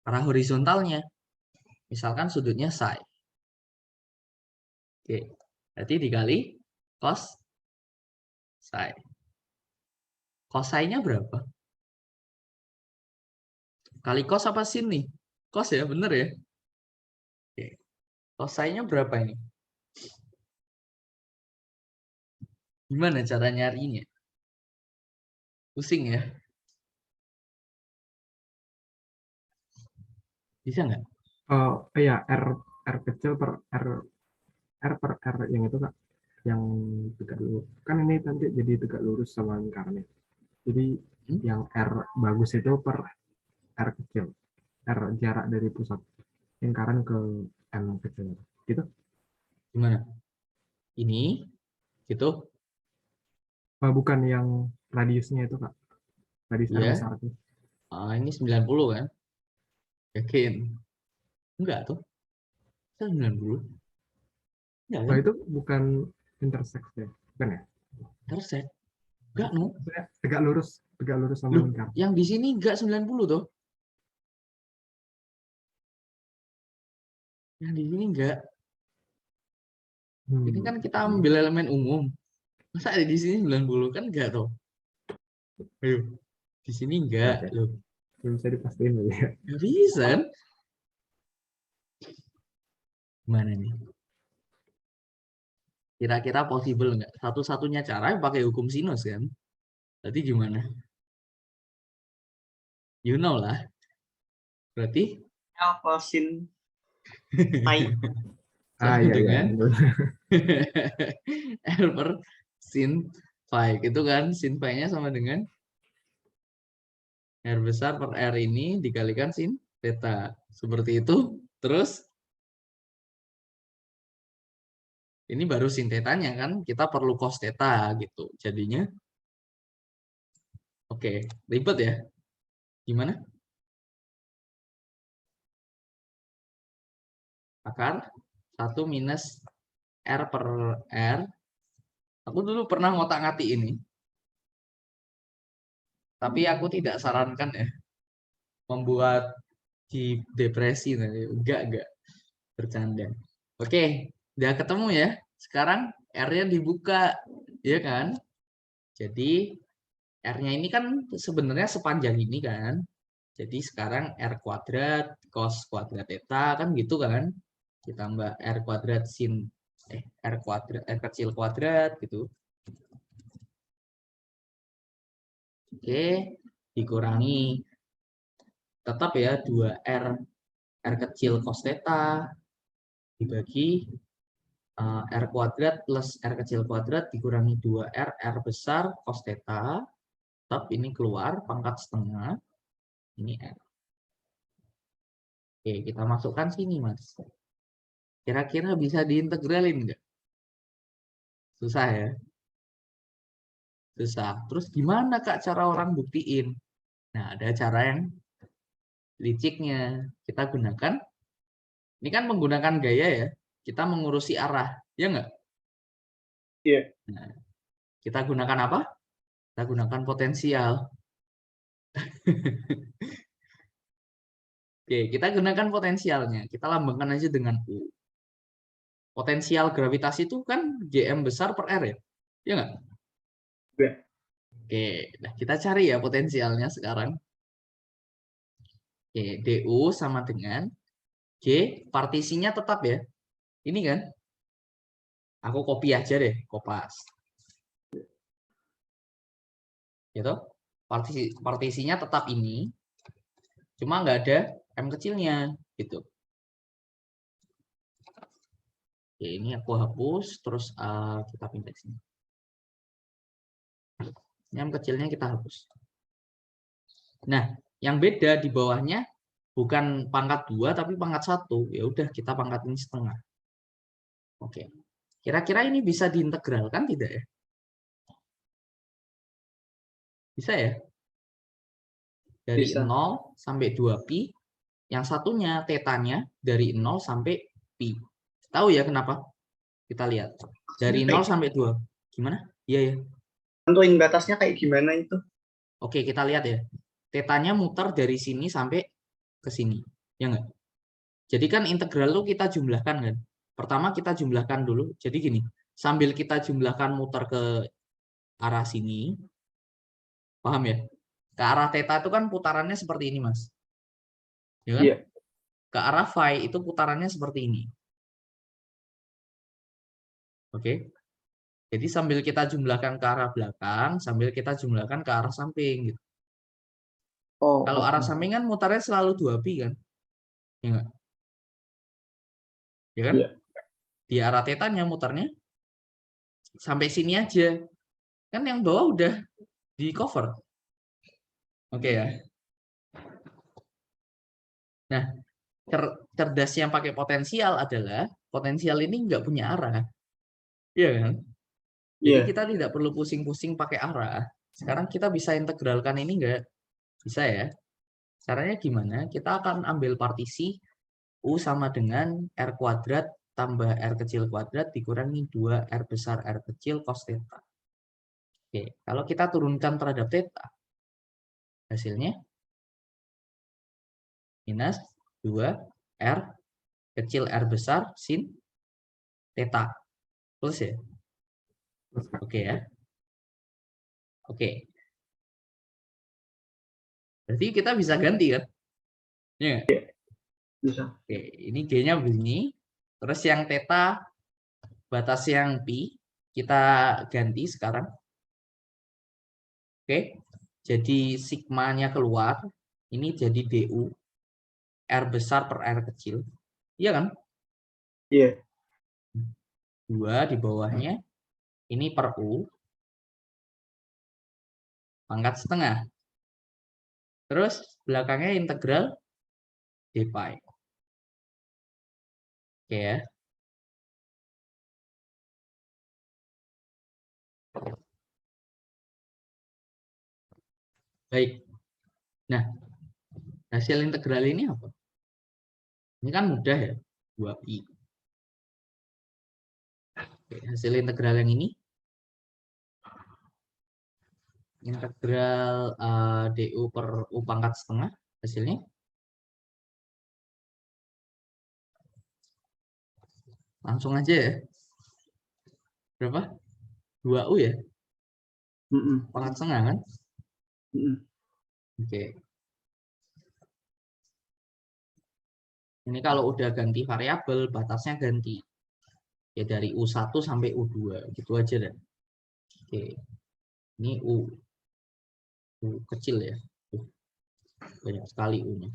Speaker 1: arah horizontalnya. Misalkan sudutnya psi. Oke. Berarti dikali cos psi. Cos-nya berapa? Kali cos apa sin nih? Cos ya, bener ya? Oke. Cos-nya berapa ini? Gimana cara nyarinya? Pusing ya? Bisa nggak?
Speaker 3: Oh iya, R kecil per R per R yang itu Kak, yang tegak lurus. Kan ini nanti jadi tegak lurus sama lingkarannya. Jadi
Speaker 1: Hmm?
Speaker 3: yang R bagus itu per R kecil. R jarak dari pusat lingkaran ke M kecil. Gitu.
Speaker 1: Gimana? Ini, gitu?
Speaker 3: Bukan yang radiusnya itu Kak. Radius R
Speaker 1: Ya.
Speaker 3: besar itu.
Speaker 1: Ini 90 kan? Yakin? Enggak tuh. 90. Enggak
Speaker 3: Oh
Speaker 1: kan?
Speaker 3: itu bukan intersect ya? Bukan ya?
Speaker 1: Intersect. Enggak, no.
Speaker 3: Maksudnya tegak lurus sama
Speaker 1: Loh,
Speaker 3: lingkaran.
Speaker 1: yang di sini enggak 90 tuh. Yang di sini enggak. Ini kan kita ambil elemen umum. Masa ada di sini 90 kan enggak tuh? Ayo. Di sini enggak,
Speaker 3: Oke.
Speaker 1: loh.
Speaker 3: Belum bisa dipastiin ya.
Speaker 1: Enggak bisa kan? Gimana nih? Kira-kira possible nggak? Satu-satunya cara pakai hukum sinus kan? Berarti gimana? You know lah. Berarti
Speaker 2: Sin pi.
Speaker 1: sama
Speaker 3: Iya
Speaker 1: dengan
Speaker 3: betul.
Speaker 1: R per sin phi. Itu kan sin phi-nya sama dengan R besar per R ini dikalikan sin theta. Seperti itu. Terus ini baru sin theta-nya kan. Kita perlu cos theta gitu. Jadinya oke, ribet ya. Gimana? Akar 1 minus R per R. Aku dulu pernah ngotak-ngatik ini. Tapi aku tidak sarankan ya. Membuat di depresi nanti. Enggak. Bercanda. Oke, udah ketemu ya. Sekarang R-nya dibuka. Ya kan? Jadi R-nya ini kan sebenarnya sepanjang ini kan. Jadi sekarang R kuadrat cos kuadrat theta kan gitu kan. Ditambah R kuadrat sin R kuadrat R kecil kuadrat gitu. Oke, dikurangi tetap ya 2R R kecil cos theta dibagi R kuadrat plus R kecil kuadrat dikurangi 2R R besar cos theta. Tetap ini keluar pangkat setengah. Ini R. Oke, kita masukkan sini, Mas. Kira-kira bisa diintegralin nggak? Susah ya? Susah. Terus gimana, Kak, cara orang buktiin? Nah, ada cara yang liciknya. Kita gunakan, ini kan menggunakan gaya ya. Kita mengurusi arah. Ya nggak?
Speaker 2: Iya.
Speaker 1: Nah, kita gunakan apa? Kita gunakan potensial. Oke, kita gunakan potensialnya. Kita lambangkan aja dengan U. Potensial gravitasi itu kan Gm besar per R ya? Ya nggak?
Speaker 2: Iya.
Speaker 1: Oke, nah kita cari ya potensialnya sekarang. Oke, DU sama dengan G, partisinya tetap ya. Ini kan. Aku copy aja deh, kopas. Gitu. Partisinya tetap ini. Cuma nggak ada M kecilnya. Gitu. Oke, ini aku hapus. Terus kita pindah sini. Ini M kecilnya kita hapus. Nah, yang beda di bawahnya bukan pangkat 2 tapi pangkat 1. Ya udah, kita pangkatin setengah. Oke. Kira-kira ini bisa diintegralkan tidak ya? Bisa ya? Dari
Speaker 2: Bisa.
Speaker 1: 0 sampai 2pi. Yang satunya tetanya dari 0 sampai pi. Tahu ya kenapa? Kita lihat. Dari 0 sampai 2. Gimana? Iya ya.
Speaker 2: Tentuin batasnya kayak gimana itu?
Speaker 1: Oke, kita lihat ya. Tetanya muter dari sini sampai ke sini. Ya enggak? Jadi kan integral itu kita jumlahkan kan. Pertama kita jumlahkan dulu. Jadi gini, sambil kita jumlahkan muter ke arah sini. Paham ya? Ke arah theta itu kan putarannya seperti ini, Mas. Ya kan?
Speaker 2: Iya.
Speaker 1: Ke arah phi itu putarannya seperti ini. Oke. Jadi sambil kita jumlahkan ke arah belakang, sambil kita jumlahkan ke arah samping gitu.
Speaker 2: Oh,
Speaker 1: Kalau arah samping kan mutarnya selalu 2pi kan? Ya enggak? Ya kan?
Speaker 2: Iya.
Speaker 1: Di arah tetanya mutarnya sampai sini aja. Kan yang bawah udah di cover. Oke ya. Nah, cerdas yang pakai potensial adalah potensial ini nggak punya arah. Iya kan? Jadi
Speaker 2: Iya.
Speaker 1: kita tidak perlu pusing-pusing pakai arah. Sekarang kita bisa integralkan ini nggak? Bisa ya. Caranya gimana? Kita akan ambil partisi U sama dengan R kuadrat tambah R kecil kuadrat dikurangi 2 R besar R kecil cos theta. Oke, kalau kita turunkan terhadap theta, hasilnya minus 2 R kecil R besar sin theta. Plus ya?
Speaker 3: Terus, Kak.
Speaker 1: Oke ya. Oke. Berarti kita bisa ganti kan? Ya.
Speaker 2: Bisa.
Speaker 1: Oke, ini G-nya begini. Terus yang theta batas yang pi kita ganti sekarang. Oke. Jadi sigmanya keluar. Ini jadi DU R besar per R kecil. Iya kan?
Speaker 2: Iya.
Speaker 1: 2 di bawahnya. Ini per U. Pangkat setengah. Terus belakangnya integral d pi. Oke ya. Baik. Nah, hasil integral ini apa? Ini kan mudah ya. 2pi. Oke, hasil integral yang ini integral du per u pangkat setengah hasilnya langsung aja ya. Berapa? 2u ya? Pangkat setengah kan? Oke. Ini kalau udah ganti variabel, batasnya ganti. Ya dari U1 sampai U2. Gitu aja deh. Oke. Ini U kecil ya. Banyak sekali U-nya.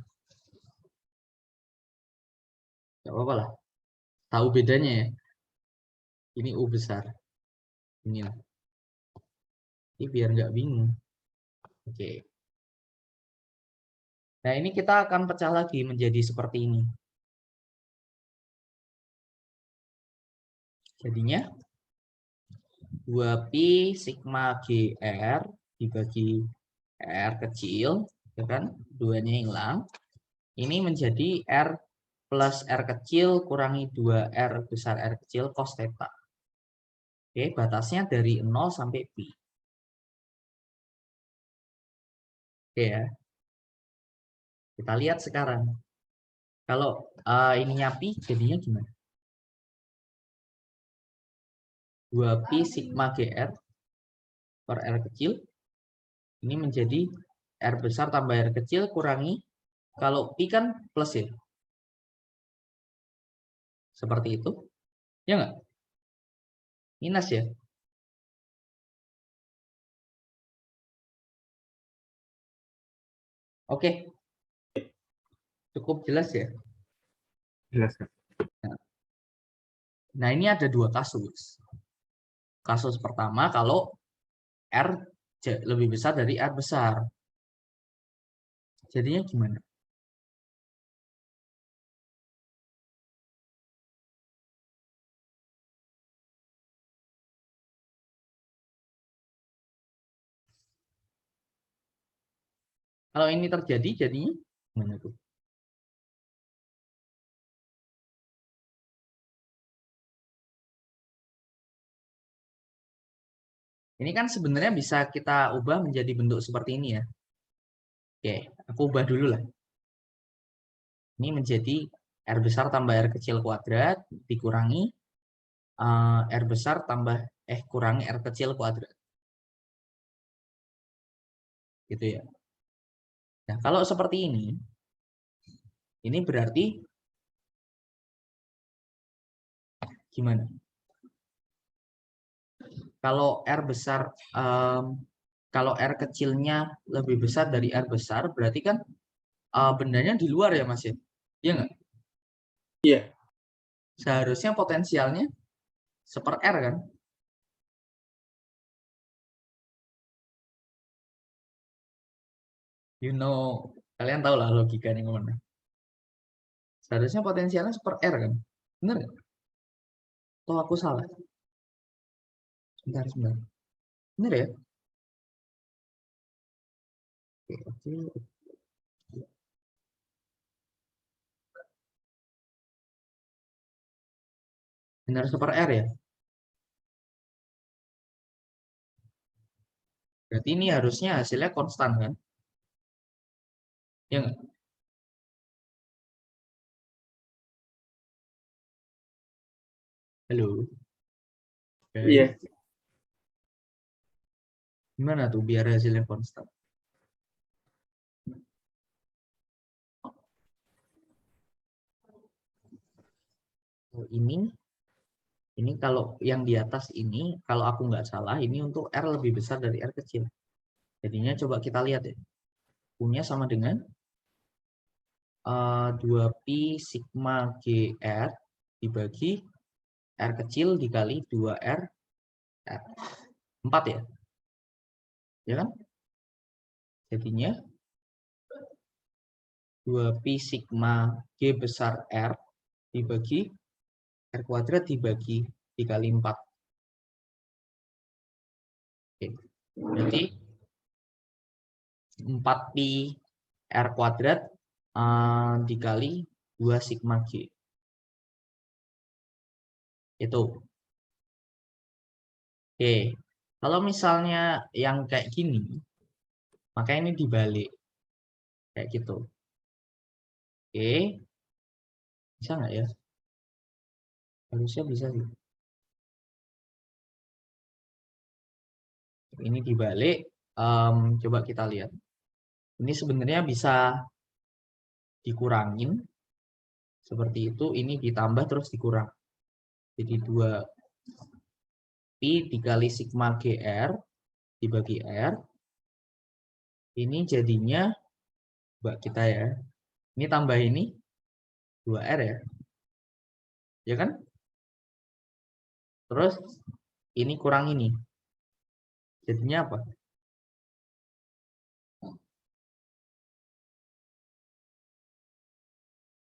Speaker 1: Gak apa-apa lah. Tahu bedanya ya. Ini U besar. Inilah. Ini biar nggak bingung. Oke. Nah, ini kita akan pecah lagi menjadi seperti ini. Jadinya 2pi sigma GR dibagi R kecil, ya kan? 2-nya hilang. Ini menjadi R plus R kecil kurangi 2R besar R kecil cos theta. Oke, batasnya dari 0 sampai pi. Oke ya. Kita lihat sekarang. Kalau ininya pi, jadinya gimana? 2pi sigma GR per R kecil. Ini menjadi R besar tambah R kecil kurangi. Kalau pi kan plus ya. Seperti itu. Ya nggak? Minus ya. Oke. Cukup jelas ya.
Speaker 3: Jelas, Kak.
Speaker 1: Nah, ini ada dua kasus. Kasus pertama kalau R lebih besar dari R besar. Jadinya gimana? Kalau ini terjadi, jadinya gimana tuh? Ini kan sebenarnya bisa kita ubah menjadi bentuk seperti ini ya. Oke, aku ubah dulu lah. Ini menjadi R besar tambah R kecil kuadrat dikurangi R besar tambah kurangi R kecil kuadrat. Gitu ya. Nah, kalau seperti ini berarti gimana? Kalau R besar, kalau R kecilnya lebih besar dari R besar, berarti kan bendanya di luar ya Mas ya? Iya nggak?
Speaker 2: Iya.
Speaker 1: Seharusnya potensialnya seper R kan? Kalian tahu lah logikanya gimana. Seharusnya potensialnya seper R kan? Bener nggak? Atau aku salah? Sebentar. Bener ya? Oke. Benar seper R ya? Berarti ini harusnya hasilnya konstan kan? Ya nggak? Halo?
Speaker 2: Iya.
Speaker 1: Gimana tuh biar hasilnya konstan? Ini kalau yang di atas ini, kalau aku nggak salah, ini untuk R lebih besar dari R kecil. Jadinya coba kita lihat ya. U-nya sama dengan 2pi sigma GR dibagi R kecil dikali 2R R. 4 ya? Ya kan? Jadinya 2pi sigma G besar R dibagi R kuadrat dikali 4. Oke. Berarti 4pi R kuadrat dikali 2 sigma G. Itu. Oke. Kalau misalnya yang kayak gini, maka ini dibalik. Kayak gitu. Oke. Bisa nggak ya? Harusnya bisa sih. Ini dibalik. Coba kita lihat. Ini sebenarnya bisa dikurangin. Seperti itu. Ini ditambah terus dikurang. Jadi 2pi dikali sigma GR dibagi R. Ini jadinya, coba kita ya. Ini tambah ini 2R ya. Ya kan? Terus ini kurang ini. Jadinya apa?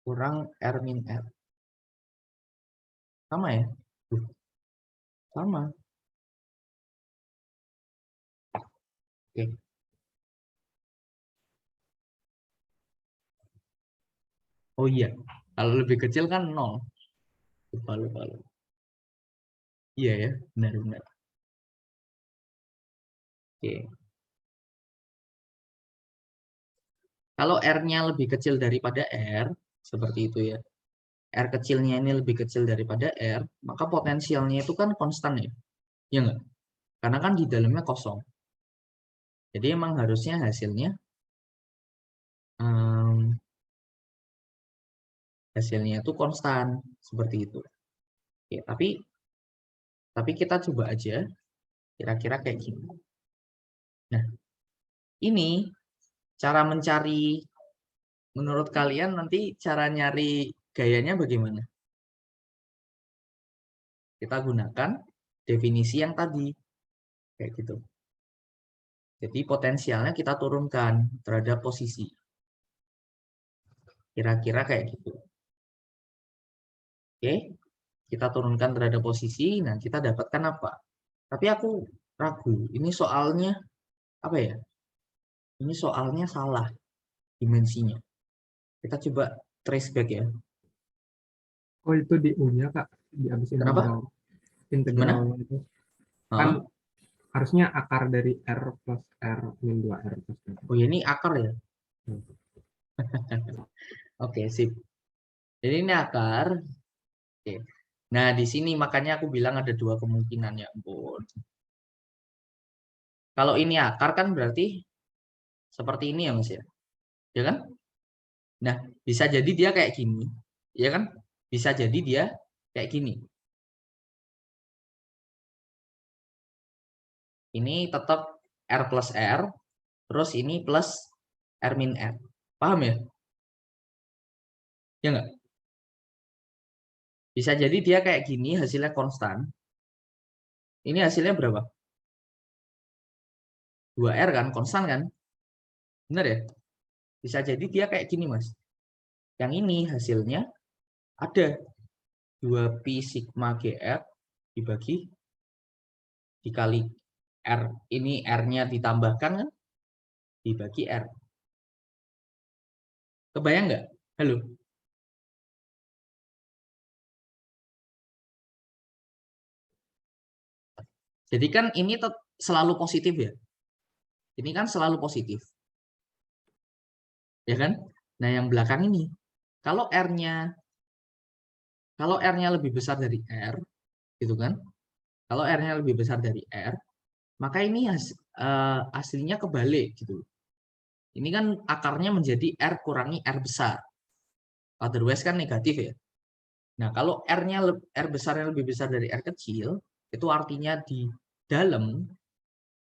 Speaker 1: Kurang R min R. Sama ya? Sama. Oke. Oh iya. Kalau lebih kecil kan 0. Lupa. Iya ya, benar. Oke. Kalau R-nya lebih kecil daripada R, seperti itu ya. R kecilnya ini lebih kecil daripada R, maka potensialnya itu kan konstan ya. Iya nggak? Karena kan di dalamnya kosong. Jadi emang harusnya hasilnya hasilnya itu konstan seperti itu. Oke, tapi kita coba aja kira-kira kayak gini. Nah, ini cara mencari, menurut kalian nanti cara nyari gayanya bagaimana? Kita gunakan definisi yang tadi, kayak gitu. Jadi potensialnya kita turunkan terhadap posisi. Kira-kira kayak gitu. Oke, kita turunkan terhadap posisi, nah kita dapatkan apa? Tapi aku ragu, ini soalnya apa ya? Ini soalnya salah dimensinya. Kita coba trace back ya.
Speaker 3: Oh, itu di U-nya, Kak. Di habis
Speaker 1: Kenapa?
Speaker 3: integral.
Speaker 1: Gimana?
Speaker 3: Integralnya itu. Kan
Speaker 1: Hah?
Speaker 3: harusnya akar dari R plus R min 2R plus R.
Speaker 1: Oh ya, ini akar ya?
Speaker 3: Hmm.
Speaker 1: Oke, sip. Jadi ini akar. Oke. Nah, di sini makanya aku bilang ada dua kemungkinan ya ampun. Kalau ini akar kan berarti seperti ini ya Mas ya. Ya kan? Nah, bisa jadi dia kayak gini. Ya kan? Bisa jadi dia kayak gini. Ini tetap R plus R. Terus ini plus R min R. Paham ya? Ya nggak? Bisa jadi dia kayak gini, hasilnya konstan. Ini hasilnya berapa? 2R kan, konstan kan? Benar ya? Bisa jadi dia kayak gini, Mas. Yang ini hasilnya ada 2pi sigma GR dikali R. Ini R-nya ditambahkan kan? Dibagi R. Kebayang nggak? Halo? Jadi kan ini selalu positif ya? Ini kan selalu positif. Ya kan? Nah, yang belakang ini. Kalau R-nya lebih besar dari R, gitu kan? Kalau R-nya lebih besar dari R, maka ini aslinya kebalik gitu. Ini kan akarnya menjadi R kurangi R besar. Otherwise kan negatif ya. Nah, kalau R besarnya lebih besar dari R kecil, itu artinya di dalam,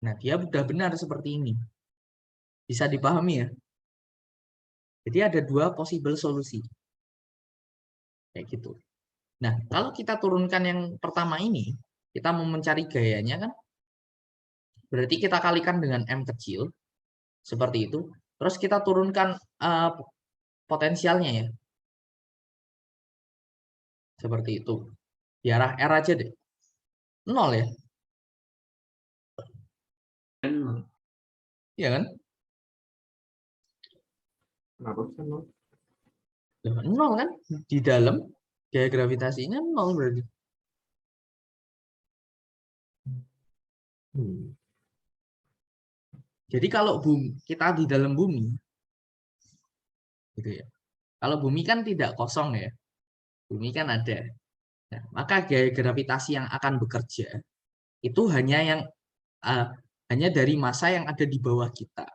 Speaker 1: nah dia sudah benar seperti ini. Bisa dipahami ya? Jadi ada dua possible solusi. Kayak gitu. Nah, kalau kita turunkan yang pertama ini, kita mau mencari gayanya kan, berarti kita kalikan dengan M kecil, seperti itu. Terus kita turunkan potensialnya ya. Seperti itu. Di arah R aja deh. 0 ya. Iya kan?
Speaker 3: Kenapa bisa 0?
Speaker 1: 0 kan? Di dalam gaya gravitasinya 0 berarti. Jadi kalau kita di dalam bumi, gitu ya. Kalau bumi kan tidak kosong ya. Bumi kan ada. Nah, maka gaya gravitasi yang akan bekerja itu hanya dari massa yang ada di bawah kita.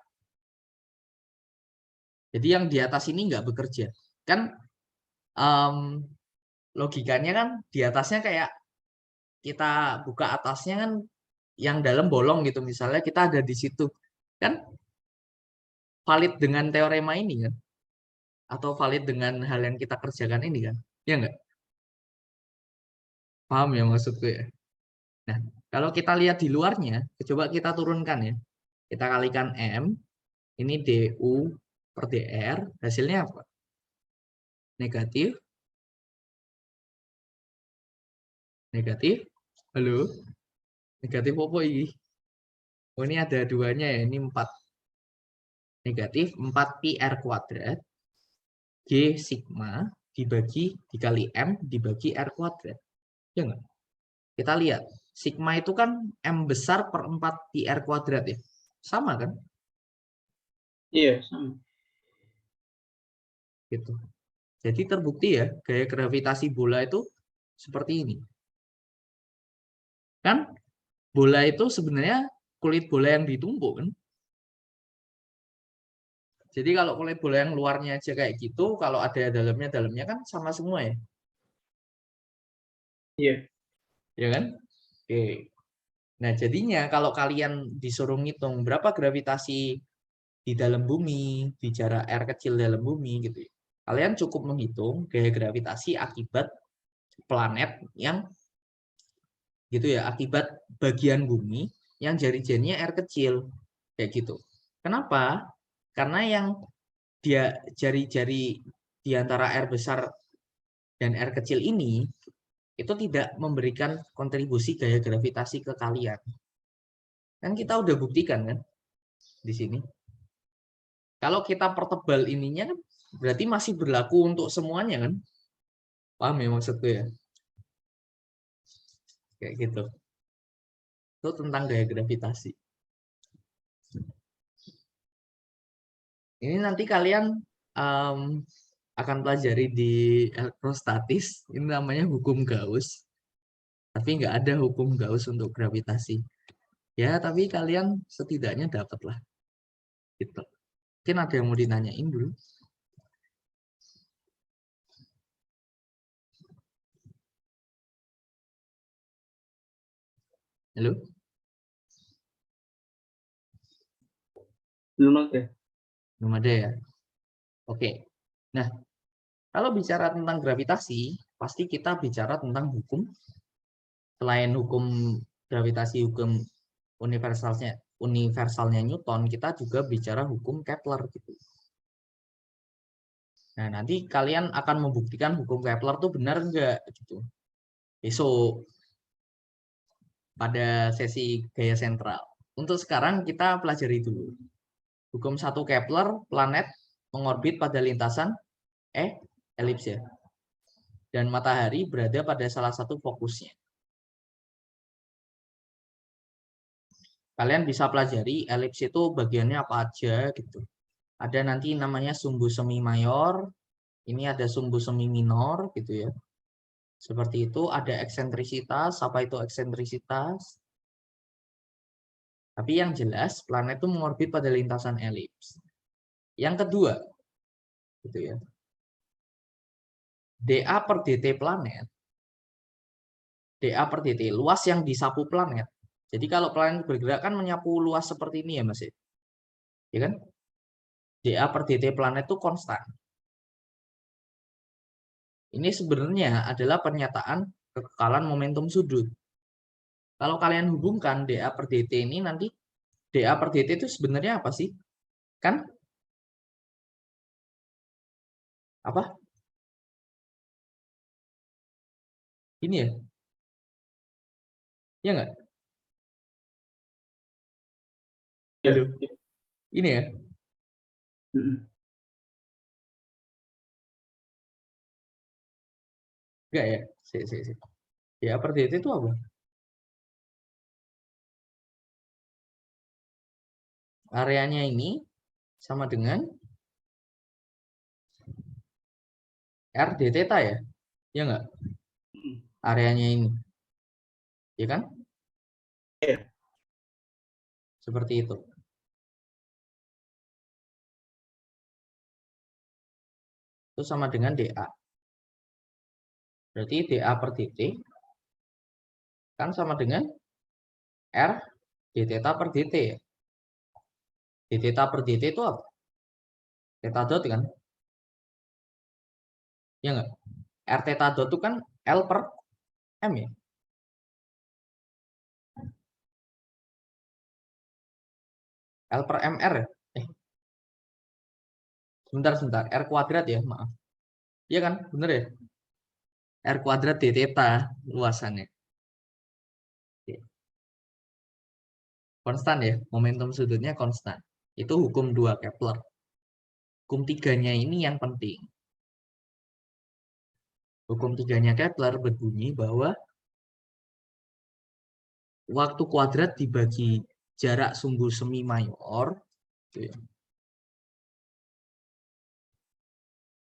Speaker 1: Jadi yang di atas ini nggak bekerja. Kan logikanya kan di atasnya kayak kita buka atasnya kan yang dalam bolong gitu. Misalnya kita ada di situ. Kan valid dengan teorema ini kan? Atau valid dengan hal yang kita kerjakan ini kan? Ya nggak? Paham ya maksudku ya? Nah, kalau kita lihat di luarnya, coba kita turunkan ya. Kita kalikan M, ini DU per DR, hasilnya apa? Negatif. Negatif. Halo? Negatif apa ini? Oh, ini ada duanya ya, ini 4. Negatif 4pi R kuadrat G sigma dikali M dibagi R kuadrat. Ya nggak? Kita lihat, sigma itu kan M besar per 4pi R kuadrat ya. Sama kan?
Speaker 2: Iya, sama.
Speaker 1: Gitu. Jadi terbukti ya, gaya gravitasi bola itu seperti ini. Kan bola itu sebenarnya kulit bola yang ditumpuk kan? Jadi kalau bola yang luarnya aja kayak gitu, kalau ada dalamnya kan sama semua ya.
Speaker 2: Iya.
Speaker 1: Ya kan? Oke. Nah, jadinya kalau kalian disuruh ngitung berapa gravitasi di dalam bumi, di jarak R kecil dalam bumi gitu ya. Kalian cukup menghitung gaya gravitasi akibat planet yang gitu ya, akibat bagian bumi yang jari-jarinya R kecil kayak gitu. Kenapa? Karena yang dia jari-jari di antara R besar dan R kecil ini itu tidak memberikan kontribusi gaya gravitasi ke kalian. Kan kita udah buktikan kan di sini. Kalau kita pertebal ininya kan berarti masih berlaku untuk semuanya kan? Paham ya maksudku ya? Kayak gitu. Itu tentang gaya gravitasi. Ini nanti kalian akan pelajari di elektrostatis. Ini namanya hukum Gauss. Tapi nggak ada hukum Gauss untuk gravitasi. Ya, tapi kalian setidaknya dapatlah. Gitu. Mungkin ada yang mau ditanyain dulu. Halo?
Speaker 2: Belum ada.
Speaker 1: Belum ada ya? Oke. Nah, kalau bicara tentang gravitasi, pasti kita bicara tentang hukum. Selain hukum gravitasi, hukum universalnya Newton, kita juga bicara hukum Kepler gitu. Nah, nanti kalian akan membuktikan hukum Kepler tuh benar enggak gitu. Besok pada sesi gaya sentral. Untuk sekarang kita pelajari dulu. Hukum 1 Kepler, planet mengorbit pada lintasan elips ya. Dan matahari berada pada salah satu fokusnya. Kalian bisa pelajari elips itu bagiannya apa aja gitu. Ada nanti namanya sumbu semi mayor, ini ada sumbu semi minor gitu ya. Seperti itu, ada eksentrisitas, apa itu eksentrisitas? Tapi yang jelas planet itu mengorbit pada lintasan elips. Yang kedua, gitu ya. dA per dt planet, dA per dt, luas yang disapu planet. Jadi kalau planet bergerak kan menyapu luas seperti ini ya Mas ya. Ya kan? dA per dt planet itu konstan. Ini sebenarnya adalah pernyataan kekekalan momentum sudut. Kalau kalian hubungkan dA per dt ini nanti, dA per dt itu sebenarnya apa sih? Kan? Apa? Ini ya? Ya nggak?
Speaker 2: Ya.
Speaker 1: Halo? Ini ya? Enggak ya? dA per dt itu apa? Areanya ini sama dengan R d theta ya? Ya nggak? Areanya ini. Ya kan?
Speaker 2: Iya.
Speaker 1: Seperti itu. Itu sama dengan dA. Berarti dA per dt kan sama dengan R d theta per dt ya. D theta per dt itu apa? Theta dot kan? Ya nggak? R theta dot itu kan L per M ya? L per MR ya? Sebentar. R kuadrat ya, maaf. Iya kan? Bener ya? R kuadrat d theta luasannya. Konstan ya, momentum sudutnya konstan. Itu hukum 2 Kepler. Hukum 3-nya ini yang penting. Hukum 3-nya Kepler berbunyi bahwa waktu kuadrat dibagi jarak sumbu semi mayor,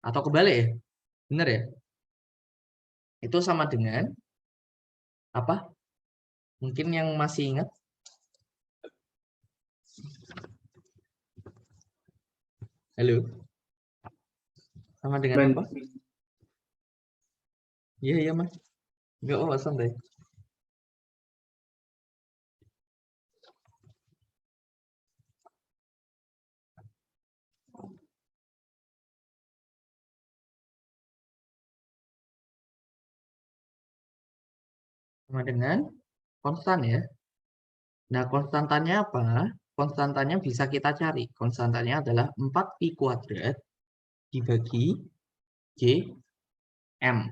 Speaker 1: atau kebalik ya, bener ya? Itu sama dengan apa? Mungkin yang masih ingat? Halo? Sama dengan apa? Iya, iya, Mas. Enggak apa-apa, santai. Sama dengan konstan ya. Nah, konstantanya apa? Konstantanya bisa kita cari. Konstantanya adalah 4pi kuadrat dibagi G M.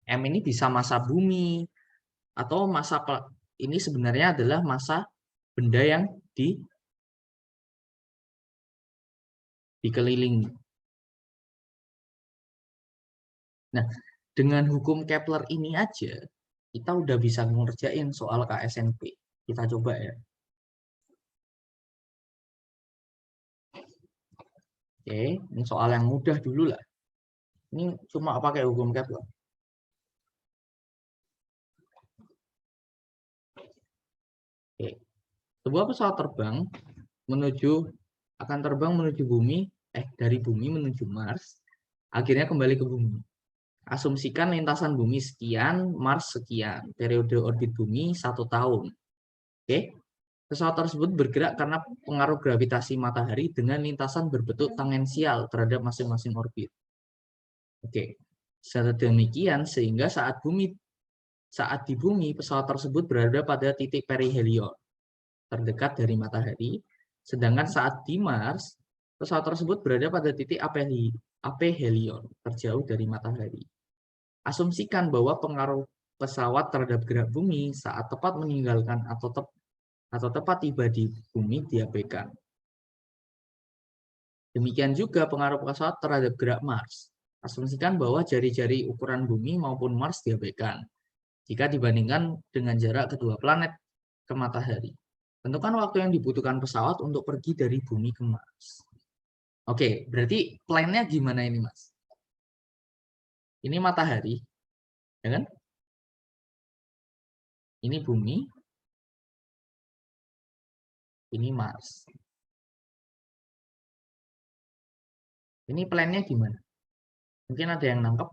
Speaker 1: M ini bisa massa bumi atau ini sebenarnya adalah massa benda yang dikelilingi. Nah, dengan hukum Kepler ini aja kita udah bisa ngerjain soal KSNP. Kita coba ya. Oke, ini soal yang mudah dulu lah. Ini cuma pakai hukum Kepler. Oke. Sebuah pesawat terbang akan terbang menuju bumi, dari bumi menuju Mars, akhirnya kembali ke bumi. Asumsikan lintasan bumi sekian, Mars sekian, periode orbit bumi 1 tahun. Oke. Pesawat tersebut bergerak karena pengaruh gravitasi matahari dengan lintasan berbentuk tangensial terhadap masing-masing orbit. Oke. Sedemikian sehingga saat di bumi pesawat tersebut berada pada titik perihelion terdekat dari matahari, sedangkan saat di Mars pesawat tersebut berada pada titik aphelion terjauh dari matahari. Asumsikan bahwa pengaruh pesawat terhadap gerak bumi saat tepat meninggalkan atau tepat tiba di bumi diabaikan. Demikian juga pengaruh pesawat terhadap gerak Mars. Asumsikan bahwa jari-jari ukuran bumi maupun Mars diabaikan jika dibandingkan dengan jarak kedua planet ke matahari. Tentukan waktu yang dibutuhkan pesawat untuk pergi dari bumi ke Mars. Oke, berarti plannya gimana ini, Mas? Ini matahari, ya kan? Ini bumi, ini Mars. Ini plannya gimana? Mungkin ada yang nangkep?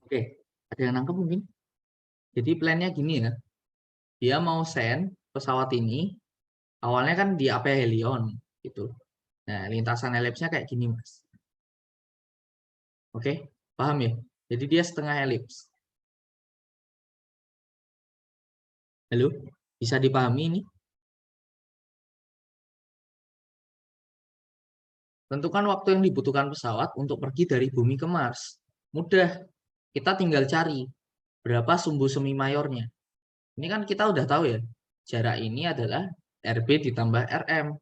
Speaker 1: Oke, ada yang nangkep mungkin? Jadi plannya gini ya. Dia mau send pesawat ini, awalnya kan di aphelion gitu. Nah, lintasan elipsnya kayak gini, Mas. Oke, paham ya? Jadi dia setengah elips. Halo, bisa dipahami ini? Tentukan waktu yang dibutuhkan pesawat untuk pergi dari bumi ke Mars. Mudah, kita tinggal cari berapa sumbu semi mayornya. Ini kan kita udah tahu ya, jarak ini adalah RB ditambah RM.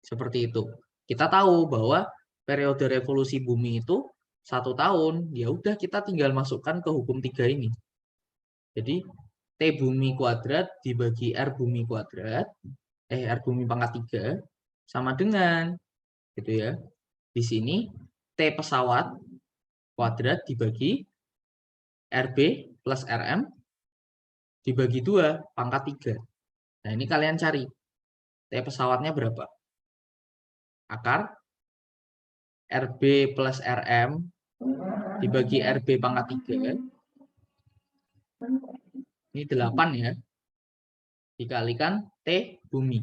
Speaker 1: Seperti itu. Kita tahu bahwa periode revolusi bumi itu 1 tahun. Ya udah kita tinggal masukkan ke hukum 3 ini. Jadi T bumi kuadrat dibagi R bumi kuadrat, R bumi pangkat 3 sama dengan gitu ya. Di sini T pesawat kuadrat dibagi RB plus RM dibagi 2 pangkat 3. Nah, ini kalian cari T pesawatnya berapa? Akar RB plus RM dibagi RB pangkat 3. Ini 8 ya. Dikalikan T bumi.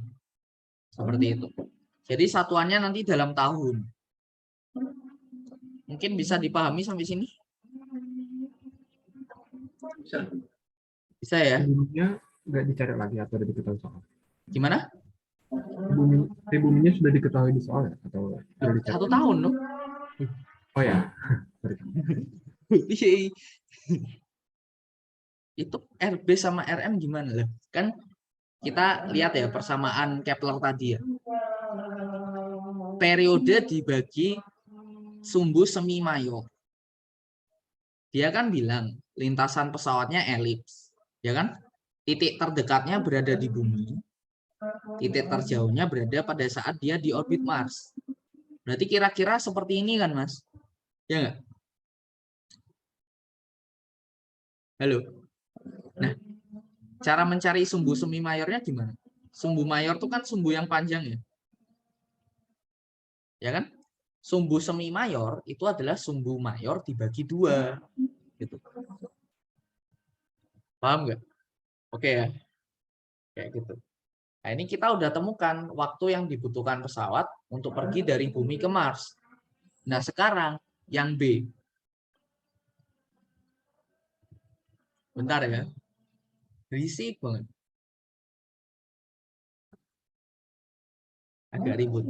Speaker 1: Seperti itu. Jadi satuannya nanti dalam tahun. Mungkin bisa dipahami sampai sini? Bisa ya?
Speaker 3: Buminya nggak dicari lagi atau udah diketahui soal?
Speaker 1: Gimana?
Speaker 3: Buminya sudah diketahui di soal ya? Atau sudah dicari?
Speaker 1: 1 tahun loh.
Speaker 3: Oh ya.
Speaker 1: Itu RB sama RM gimana lah? Kan kita lihat ya persamaan Kepler tadi ya. Periode dibagi sumbu semi mayor. Dia kan bilang lintasan pesawatnya elips, ya kan? Titik terdekatnya berada di bumi, titik terjauhnya berada pada saat dia di orbit Mars. Berarti kira-kira seperti ini kan, Mas? Ya nggak? Halo? Nah, cara mencari sumbu semi mayornya gimana? Sumbu mayor itu kan sumbu yang panjang ya. Ya kan? Sumbu semi mayor itu adalah sumbu mayor dibagi 2. Gitu. Paham nggak? Oke ya. Kayak gitu. Nah, ini kita udah temukan waktu yang dibutuhkan pesawat untuk pergi dari bumi ke Mars. Nah, sekarang yang B. Bentar ya. Berisik banget. Agak ribut.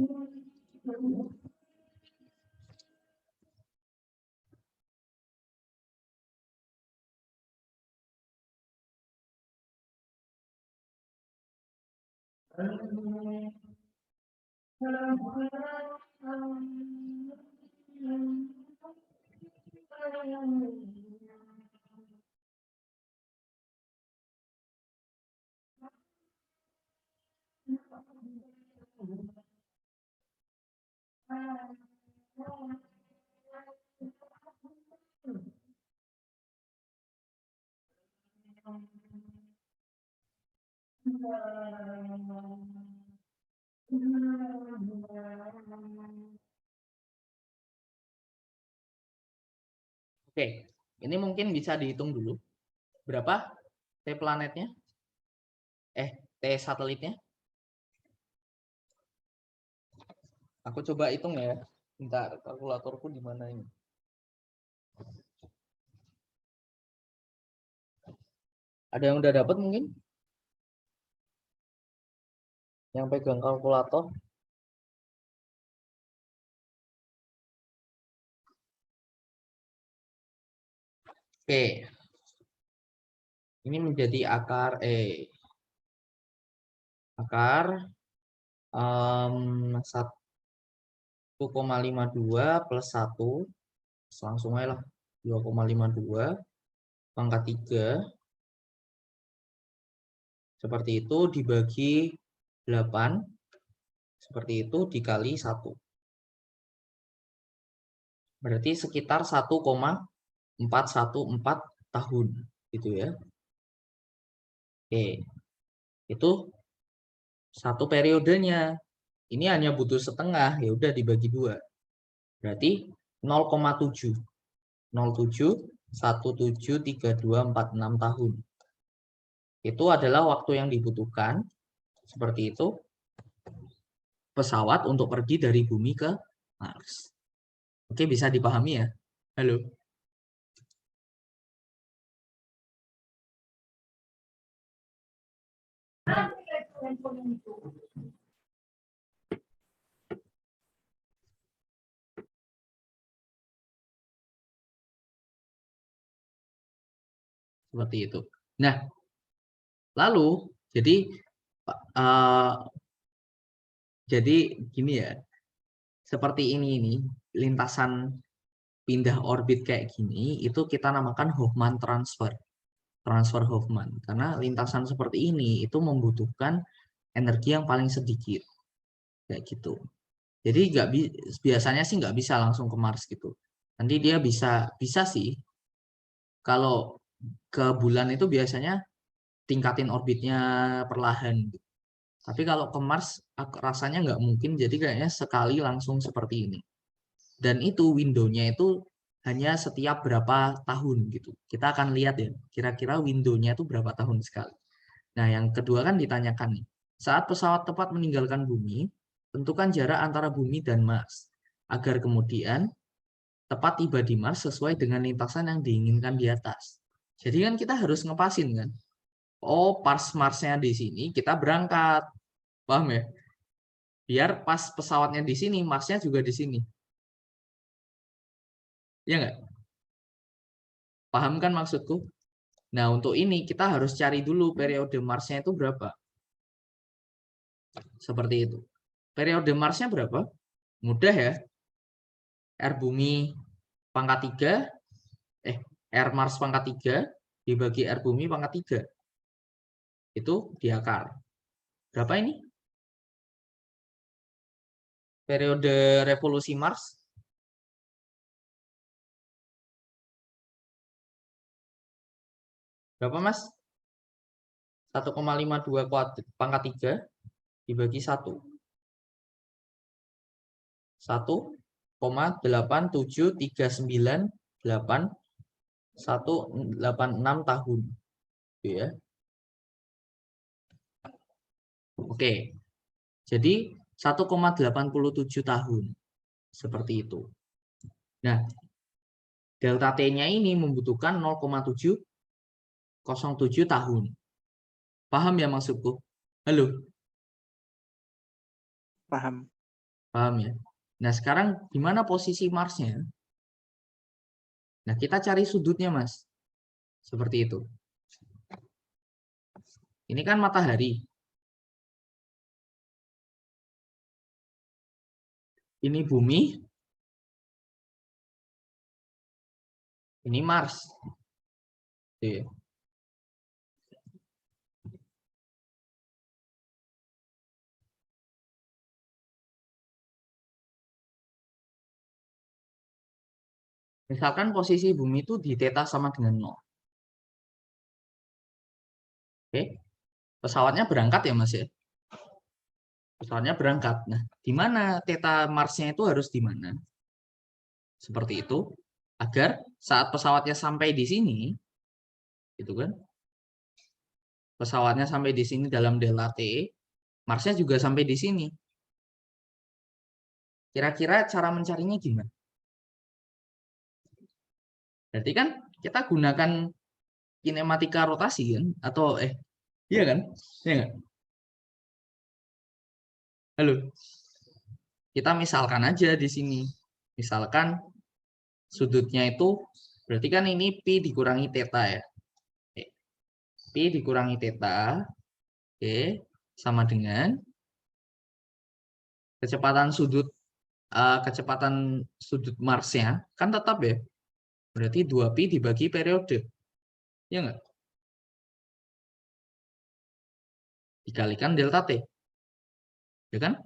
Speaker 1: Oke, ini mungkin bisa dihitung dulu. Berapa T planetnya? T satelitnya? Aku coba hitung ya. Bentar, kalkulatorku di mana ini? Ada yang udah dapat mungkin? Yang pegang kalkulator? Oke. Ini menjadi akar akar 1,52 plus 1 langsung aja lah 2,52 pangkat 3 seperti itu dibagi 8 seperti itu dikali 1 berarti sekitar 1,414 tahun gitu ya. Oke, itu satu periodenya. Ini hanya butuh setengah, ya udah dibagi 2. Berarti 0,7 173246 tahun. Itu adalah waktu yang dibutuhkan seperti itu pesawat untuk pergi dari bumi ke Mars. Oke, bisa dipahami ya? Halo. Seperti itu. Nah, lalu jadi gini ya. Seperti ini lintasan pindah orbit kayak gini itu kita namakan Hoffman transfer. Transfer Hoffman. Karena lintasan seperti ini itu membutuhkan energi yang paling sedikit. Kayak gitu. Jadi biasanya sih nggak bisa langsung ke Mars gitu. Nanti dia bisa sih. Kalau ke bulan itu biasanya tingkatin orbitnya perlahan. Tapi kalau ke Mars rasanya nggak mungkin. Jadi kayaknya sekali langsung seperti ini. Dan itu window-nya itu hanya setiap berapa tahun gitu. Kita akan lihat ya, kira-kira window-nya itu berapa tahun sekali. Nah, yang kedua kan ditanyakan nih, saat pesawat tepat meninggalkan bumi, tentukan jarak antara bumi dan Mars, agar kemudian tepat tiba di Mars sesuai dengan lintasan yang diinginkan di atas. Jadi kan kita harus ngepasin kan, oh pas Mars-nya di sini, kita berangkat. Paham ya? Biar pas pesawatnya di sini, Mars-nya juga di sini. Ya nggak? Paham kan maksudku? Nah, untuk ini kita harus cari dulu periode Marsnya itu berapa. Seperti itu. Periode Marsnya berapa? Mudah ya. R bumi pangkat 3, R Mars pangkat 3 dibagi R bumi pangkat 3. Itu di akar. Berapa ini? Periode revolusi Mars. Berapa, Mas? 1,52 pangkat 3 dibagi 1. 1,87398 tahun. Gitu ya. Oke. Jadi 1,87 tahun. Seperti itu. Nah, delta T-nya ini membutuhkan 0,707 tahun. Paham ya maksudku? Halo?
Speaker 4: Paham.
Speaker 1: Paham ya? Nah, sekarang di mana posisi Marsnya? Nah, kita cari sudutnya, Mas. Seperti itu. Ini kan matahari. Ini bumi. Ini Mars. Oke. Misalkan posisi bumi itu di theta sama dengan 0. Oke. Pesawatnya berangkat ya, Mas ya? Pesawatnya berangkat. Nah, di mana theta Marsnya itu harus di mana? Seperti itu. Agar saat pesawatnya sampai di sini, gitu kan? Pesawatnya sampai di sini dalam delta T, Marsnya juga sampai di sini. Kira-kira cara mencarinya gimana? Berarti kan kita gunakan kinematika rotasi kan? Atau iya kan? Iya nggak? Halo. Kita misalkan aja di sini. Misalkan sudutnya itu berarti kan ini pi dikurangi theta ya. Pi dikurangi theta. Oke, sama dengan kecepatan sudut Marsnya kan tetap ya. Berarti 2pi dibagi periode. Ya nggak? Dikalikan delta T. Ya kan?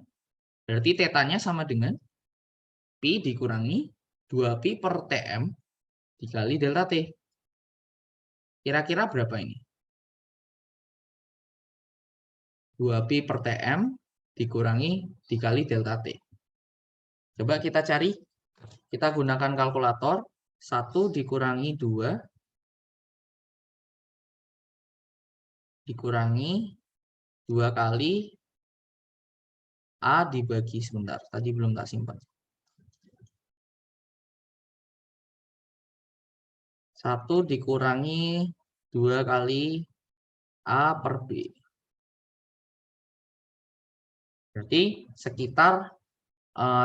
Speaker 1: Berarti tetanya sama dengan pi dikurangi 2pi per Tm dikali delta T. Kira-kira berapa ini? 2pi per Tm dikali delta T. Coba kita cari. Kita gunakan kalkulator. 1 dikurangi 2 dikurangi 2 kali A dibagi sebentar. Tadi belum tak simpan. 1 dikurangi 2 kali A per B. Berarti sekitar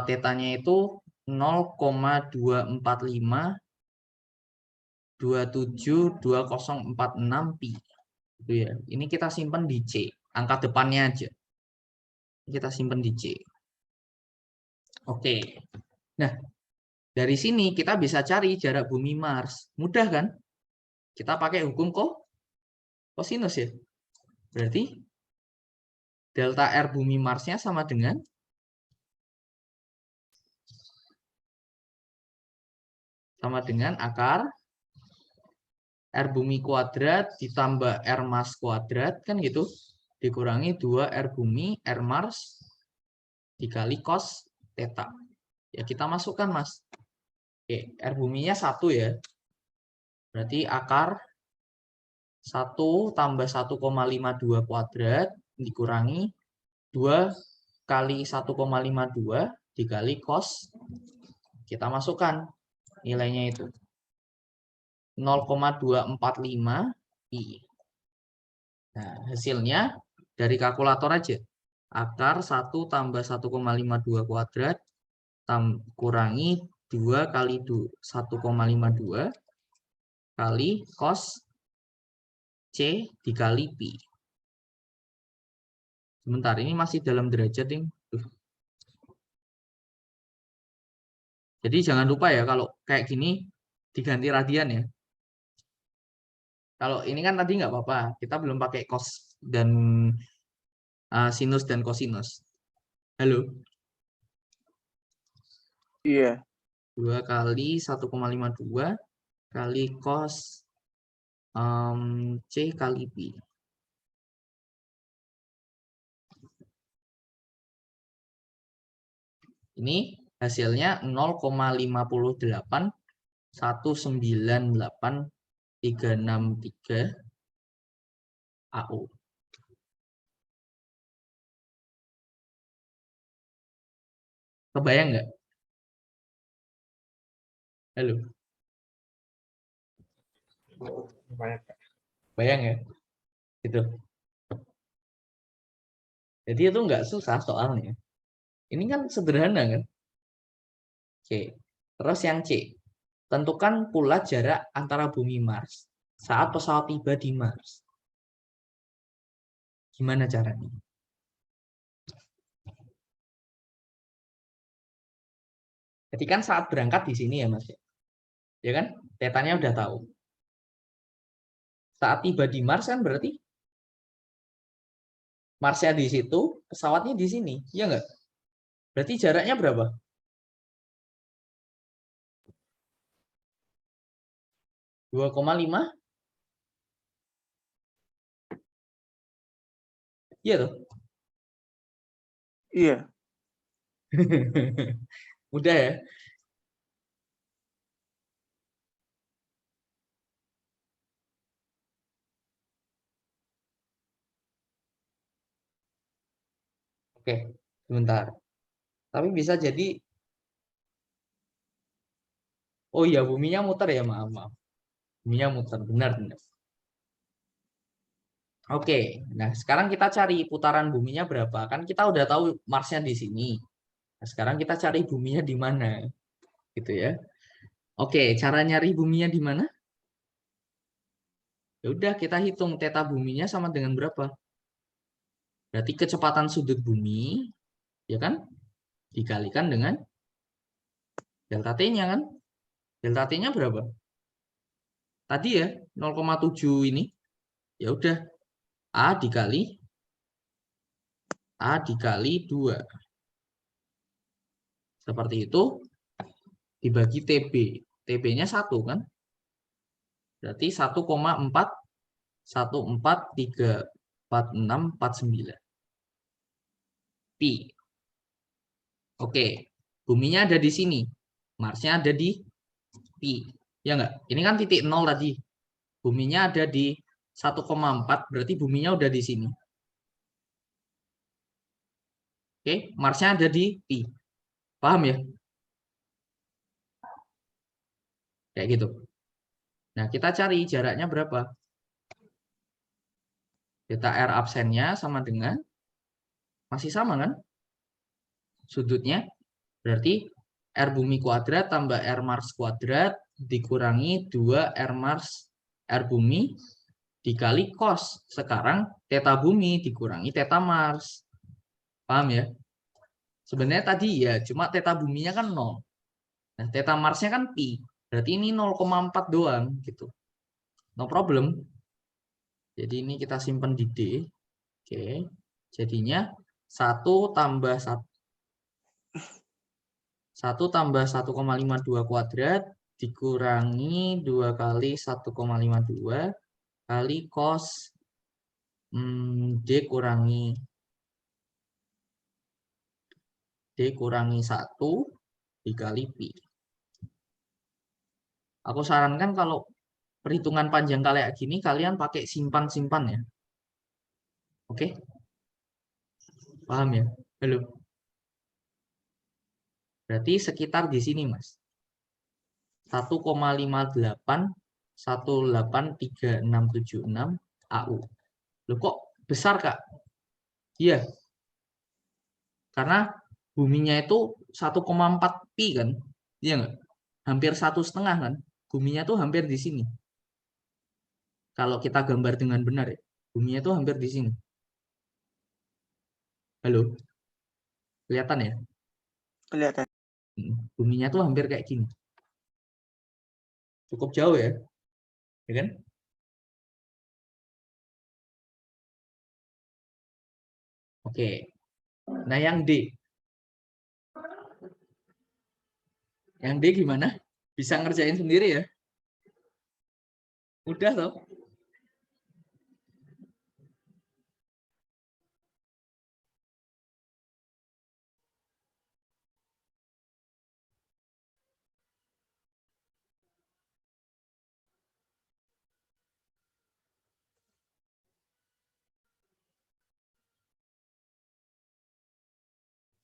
Speaker 1: tetanya itu 0,245272046 pi. Gitu ya. Ini kita simpan di C. Angka depannya aja. Kita simpan di C. Oke. Nah, dari sini kita bisa cari jarak bumi Mars. Mudah kan? Kita pakai hukum kosinus ya. Berarti delta R bumi Marsnya sama dengan akar R bumi kuadrat ditambah R Mars kuadrat, kan gitu, dikurangi 2 R bumi R Mars dikali cos theta. Ya kita masukkan, Mas. Oke, R buminya 1 ya. Berarti akar 1 tambah 1,52 kuadrat dikurangi 2 kali 1,52 dikali cos. Kita masukkan nilainya itu. 0,245 pi. Nah, hasilnya dari kalkulator aja. Akar 1 tambah 1,52 kuadrat kurangi 2 kali 1,52 kali cos C dikali pi. Sebentar, ini masih dalam derajat, Ding. Jadi jangan lupa ya, kalau kayak gini diganti radian ya. Kalau ini kan tadi nggak apa-apa, kita belum pakai cos dan sinus dan kosinus. Halo?
Speaker 4: Iya.
Speaker 1: 2 kali 1,52 kali cos C kali Pi. Ini hasilnya 0,58198,363 AU. Kebayang nggak? Halo? Bayang ya? Gitu. Jadi itu nggak susah soalnya. Ini kan sederhana kan? Oke. Terus yang C. Tentukan pula jarak antara bumi Mars saat pesawat tiba di Mars. Gimana caranya? Jadi kan saat berangkat di sini ya Mas. Ya kan? Tetanya udah tahu. Saat tiba di Mars kan berarti Marsnya di situ, pesawatnya di sini. Iya nggak? Berarti jaraknya berapa? Dua koma lima? Iya tuh.
Speaker 4: Iya.
Speaker 1: Udah ya. Oke, sebentar. Tapi bisa jadi, oh iya buminya muter ya, maaf, maaf. Buminya muter, benar, benar. Oke, nah sekarang kita cari putaran buminya berapa. Kan kita udah tahu Marsnya di sini. Nah, sekarang kita cari buminya di mana, gitu ya. Oke, cara nyari buminya di mana? Ya udah kita hitung theta buminya sama dengan berapa. Berarti kecepatan sudut bumi, ya kan, dikalikan dengan delta T-nya kan. Delta T-nya berapa? Tadi ya 0,7 ini. Ya udah A dikali 2. Seperti itu dibagi TB. TB-nya 1 kan? Berarti 1,4143649 pi. Oke, buminya ada di sini. Marsnya ada di pi. Ya enggak? Ini kan titik 0 tadi. Buminya ada di 1,4, berarti buminya udah di sini. Oke, Marsnya ada di pi. Paham ya? Kayak gitu. Nah, kita cari jaraknya berapa. Delta R absennya sama dengan, masih sama kan? Sudutnya, berarti R bumi kuadrat tambah R Mars kuadrat dikurangi 2 R Mars R bumi dikali cos. Sekarang theta bumi dikurangi theta Mars. Paham ya? Sebenarnya tadi ya, cuma theta buminya kan 0. Nah, theta Marsnya kan pi. Berarti ini 0,4 doang gitu. No problem. Jadi ini kita simpan di D. Oke. Jadinya 1 tambah 1 kuadrat dikurangi 2 kali 1,52 kali cos D kurangi 1 dikali pi. Aku sarankan kalau perhitungan panjang kayak gini kalian pakai simpan-simpan ya. Oke? Paham ya? Halo. Berarti sekitar di sini, Mas. 1,58183676 AU. Loh kok besar, Kak? Iya. Karena buminya itu 1,4 pi kan? Iya nggak? Hampir 1,5 kan? Buminya tuh hampir di sini. Kalau kita gambar dengan benar ya. Buminya tuh hampir di sini. Halo, kelihatan ya?
Speaker 2: Kelihatan.
Speaker 1: Buminya tuh hampir kayak gini. Cukup jauh ya, ya kan? Oke. Nah, yang D. Yang D gimana? Bisa ngerjain sendiri ya? Udah loh.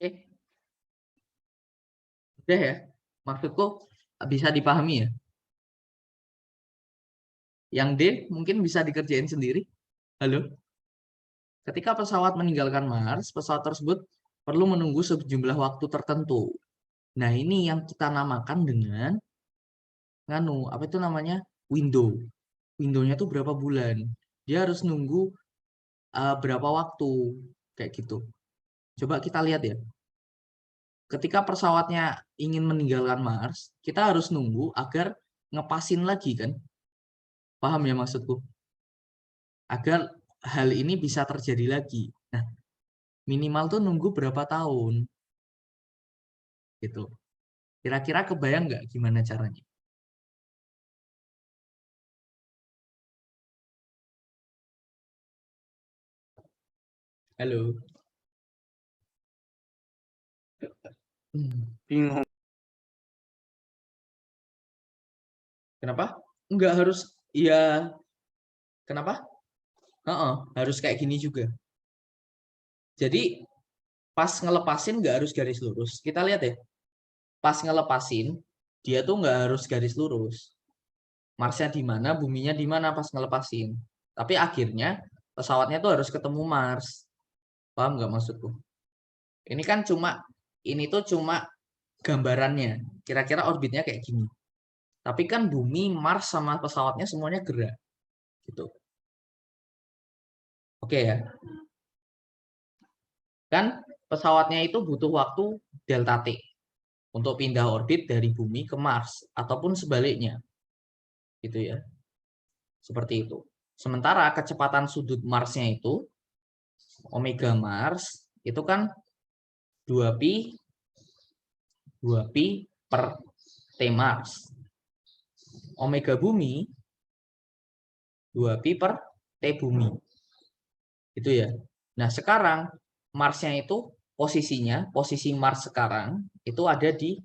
Speaker 1: Oke, udah ya. Maksudku bisa dipahami ya. Yang D mungkin bisa dikerjain sendiri. Halo? Ketika pesawat meninggalkan Mars, pesawat tersebut perlu menunggu sejumlah waktu tertentu. Nah, ini yang kita namakan dengan apa itu namanya? Window. Window-nya tuh berapa bulan. Dia harus nunggu berapa waktu kayak gitu. Coba kita lihat ya. Ketika pesawatnya ingin meninggalkan Mars, kita harus nunggu agar ngepasin lagi kan? Paham ya maksudku? Agar hal ini bisa terjadi lagi. Nah, minimal tuh nunggu berapa tahun gitu. Kira-kira kebayang nggak gimana caranya? Halo.
Speaker 2: Bingung.
Speaker 1: Kenapa? Nggak harus, ya kenapa? Harus kayak gini juga. Jadi pas ngelepasin nggak harus garis lurus. Kita lihat ya, pas ngelepasin dia tuh nggak harus garis lurus. Marsnya di mana, buminya di mana pas ngelepasin. Tapi akhirnya pesawatnya tuh harus ketemu Mars. Paham nggak maksudku? Ini kan ini tuh cuma gambarannya. Kira-kira orbitnya kayak gini. Tapi kan bumi, Mars sama pesawatnya semuanya gerak. Gitu. Oke ya. Kan pesawatnya itu butuh waktu delta T untuk pindah orbit dari bumi ke Mars ataupun sebaliknya. Gitu ya. Seperti itu. Sementara kecepatan sudut Marsnya itu omega Mars itu kan 2pi per T Mars. Omega bumi 2pi per T bumi. Itu ya. Nah, sekarang Marsnya itu posisi Mars sekarang itu ada di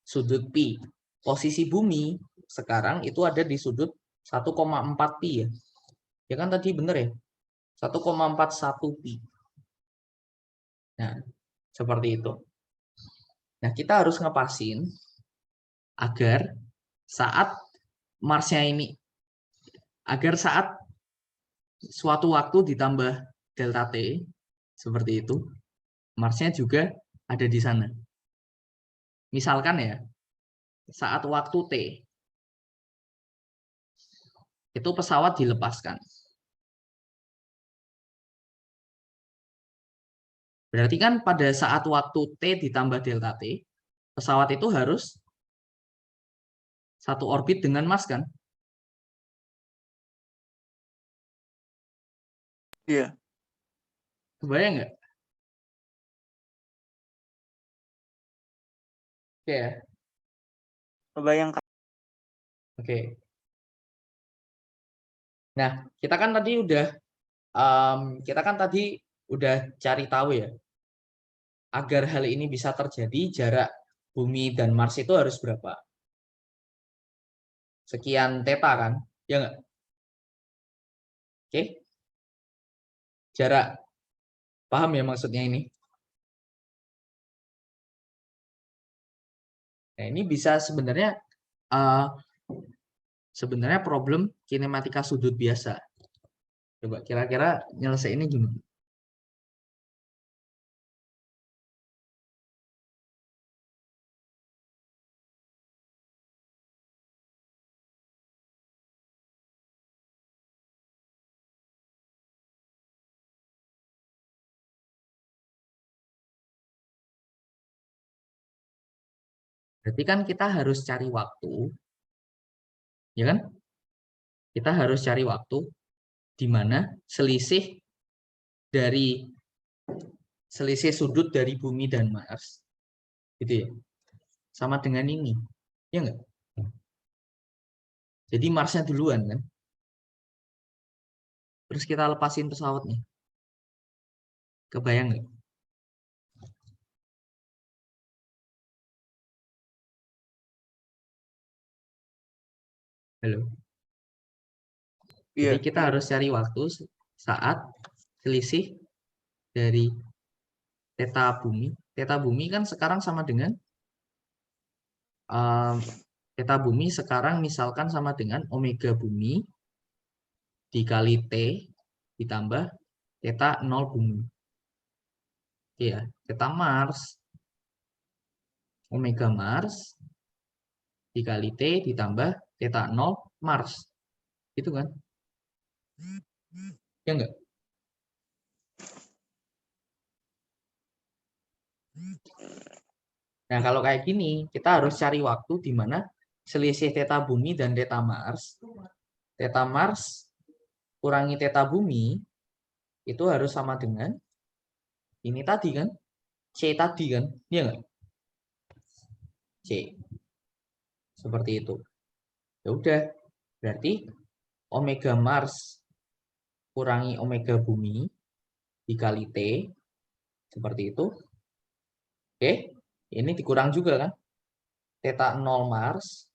Speaker 1: sudut pi. Posisi bumi sekarang itu ada di sudut 1,4 pi ya. Ya kan tadi bener ya? 1,41 pi. Nah, seperti itu. Nah, kita harus ngepasin agar saat Marsnya ini, agar saat suatu waktu ditambah delta T, seperti itu, Marsnya juga ada di sana. Misalkan ya, saat waktu T, itu pesawat dilepaskan. Berarti kan pada saat waktu T ditambah delta T, pesawat itu harus satu orbit dengan Mars kan?
Speaker 2: Iya.
Speaker 1: Kebayang nggak? Oke ya.
Speaker 2: Kebayang.
Speaker 1: Oke. Nah, kita kan tadi udah cari tahu ya. Agar hal ini bisa terjadi, jarak bumi dan Mars itu harus berapa? Sekian theta kan? Ya nggak? Oke. Jarak. Paham ya maksudnya ini? Nah, ini bisa sebenarnya problem kinematika sudut biasa. Coba kira-kira nyelesainnya gimana? Berarti kan kita harus cari waktu, ya kan? Kita harus cari waktu di mana selisih sudut dari bumi dan Mars, gitu ya, sama dengan ini, ya enggak? Jadi Marsnya duluan kan? Terus kita lepasin pesawatnya. Kebayang nggak? Halo. Jadi
Speaker 2: Iya.
Speaker 1: kita harus cari waktu saat selisih dari theta bumi. Theta bumi kan sekarang sama dengan theta bumi sekarang misalkan sama dengan omega bumi dikali T ditambah theta 0 bumi. Iya, theta Mars, omega Mars dikali T ditambah theta 0 Mars. Itu kan? Ya enggak? Nah, kalau kayak gini, kita harus cari waktu di mana selisih theta bumi dan theta Mars kurangi theta bumi itu harus sama dengan ini tadi kan, C tadi kan, iya nggak? C. Seperti itu. Ya udah, berarti omega Mars kurangi omega bumi dikali T, seperti itu. Oke, ini dikurang juga kan? Theta 0 Mars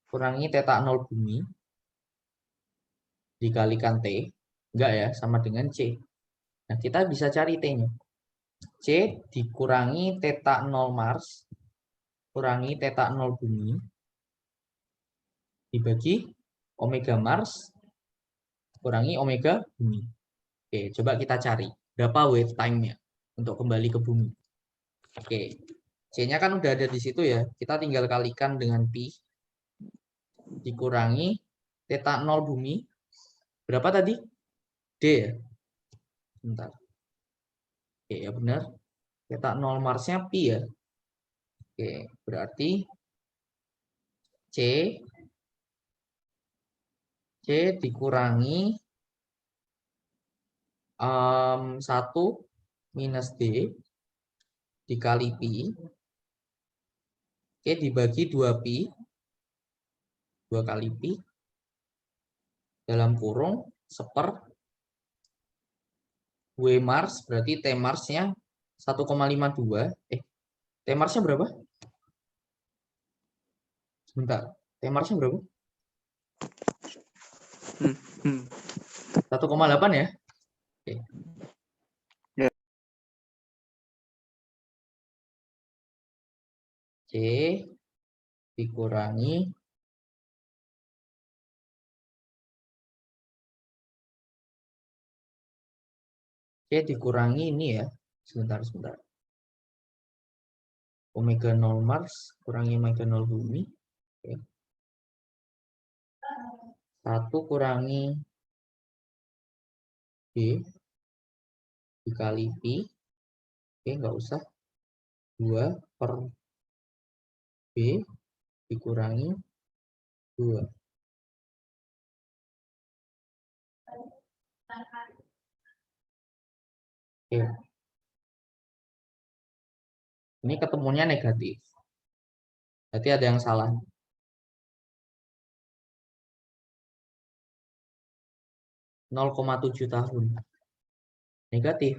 Speaker 1: kurangi theta 0 bumi dikalikan T, enggak ya, sama dengan C. Nah, kita bisa cari T-nya. C dikurangi theta 0 Mars kurangi theta 0 bumi dibagi omega Mars kurangi omega bumi. Oke, coba kita cari berapa wave time-nya untuk kembali ke bumi. Oke, C-nya kan udah ada di situ ya. Kita tinggal kalikan dengan pi dikurangi theta 0 bumi. Berapa tadi? D ya? Bentar. Oke, ya benar. Theta 0 Mars-nya pi ya. Oke, berarti C dikurangi 1 minus D dikali pi. Oke, dibagi 2 pi. 2 kali pi. Dalam kurung seper W Mars, berarti T Mars-nya 1,52. T Mars-nya berapa? Sebentar. T Mars-nya berapa? 1,8 ya? Oke.
Speaker 2: Ya.
Speaker 1: C dikurangi ini ya. Sebentar. Omega 0 Mars kurangi omega 0 bumi. Oke. 1 kurangi B dikali pi. Oke, nggak usah. 2 per B dikurangi 2. Oke. Ini ketemunya negatif. Berarti ada yang salah. 0,7 tahun. Negatif.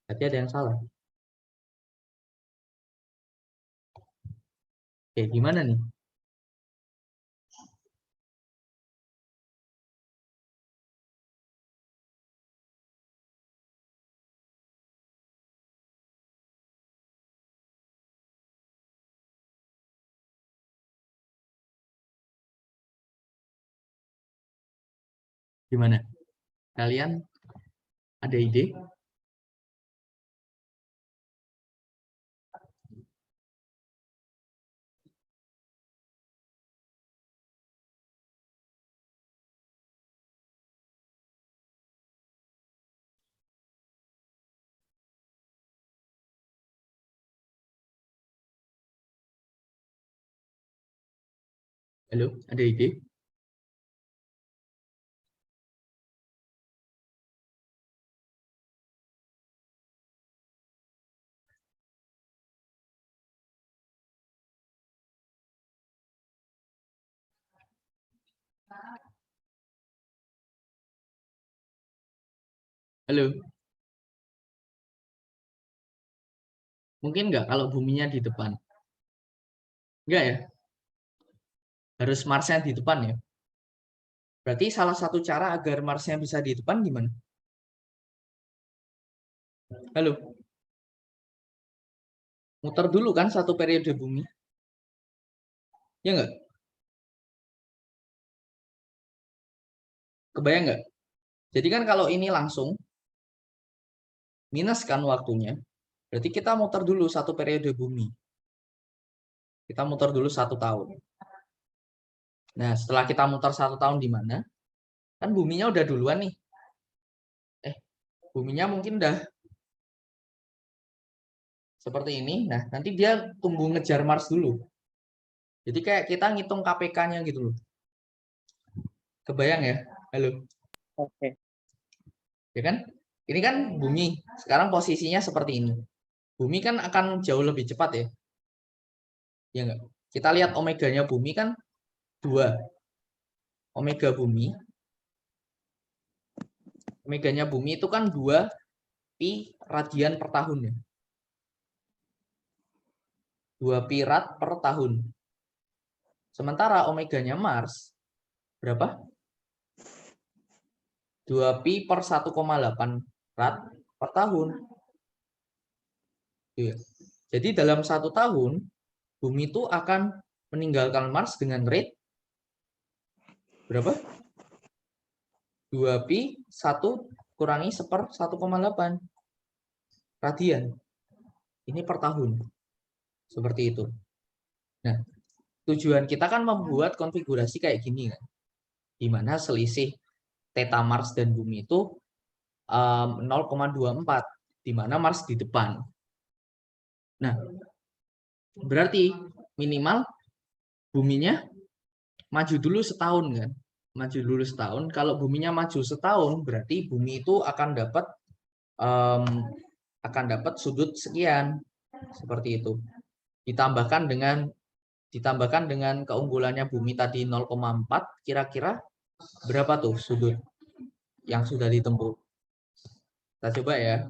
Speaker 1: Berarti ada yang salah. Oke, gimana nih? Gimana? Kalian ada ide? Halo, ada ide? Halo, mungkin nggak kalau buminya di depan? Enggak ya? Harus Marsnya di depan ya? Berarti salah satu cara agar Marsnya bisa di depan gimana? Halo, muter dulu kan satu periode bumi? Ya nggak? Kebayang nggak? Jadi kan kalau ini langsung, minus kan waktunya, berarti kita muter dulu satu periode bumi. Kita muter dulu 1 tahun. Nah, setelah kita muter 1 tahun di mana? Kan buminya udah duluan nih. Buminya mungkin udah seperti ini. Nah, nanti dia tunggu ngejar Mars dulu. Jadi kayak kita ngitung KPK-nya gitu loh. Kebayang ya? Halo,
Speaker 2: Oke.
Speaker 1: ya kan? Ini kan bumi. Sekarang posisinya seperti ini. Bumi kan akan jauh lebih cepat ya. Ya enggak? Kita lihat omeganya bumi kan 2. Omega bumi. Omeganya bumi itu kan 2 pi radian per tahun ya. 2 pi rad per tahun. Sementara omeganya Mars berapa? 2 pi per 1,8 rad per tahun. Iya. Jadi dalam 1 tahun, bumi itu akan meninggalkan Mars dengan rate berapa? 2 pi 1 kurangi 1/1,8 radian. Ini per tahun. Seperti itu. Nah, tujuan kita kan membuat konfigurasi kayak gini kan. Di mana selisih theta Mars dan bumi itu 0,24, di mana Mars di depan. Nah, berarti minimal buminya maju dulu setahun kan. Maju dulu setahun. Kalau buminya maju setahun, berarti bumi itu akan dapat sudut sekian seperti itu. Ditambahkan dengan keunggulannya bumi tadi 0,4, kira-kira berapa tuh sudut yang sudah ditempuh? Kita coba ya.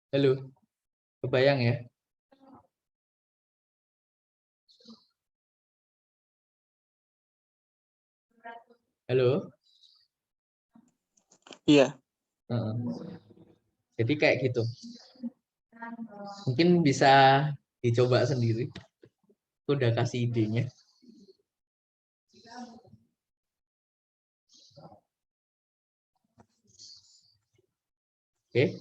Speaker 1: Halo, kebayang ya? Halo?
Speaker 2: Iya.
Speaker 1: Jadi kayak gitu. Mungkin bisa dicoba sendiri. Aku udah kasih idenya. Oke.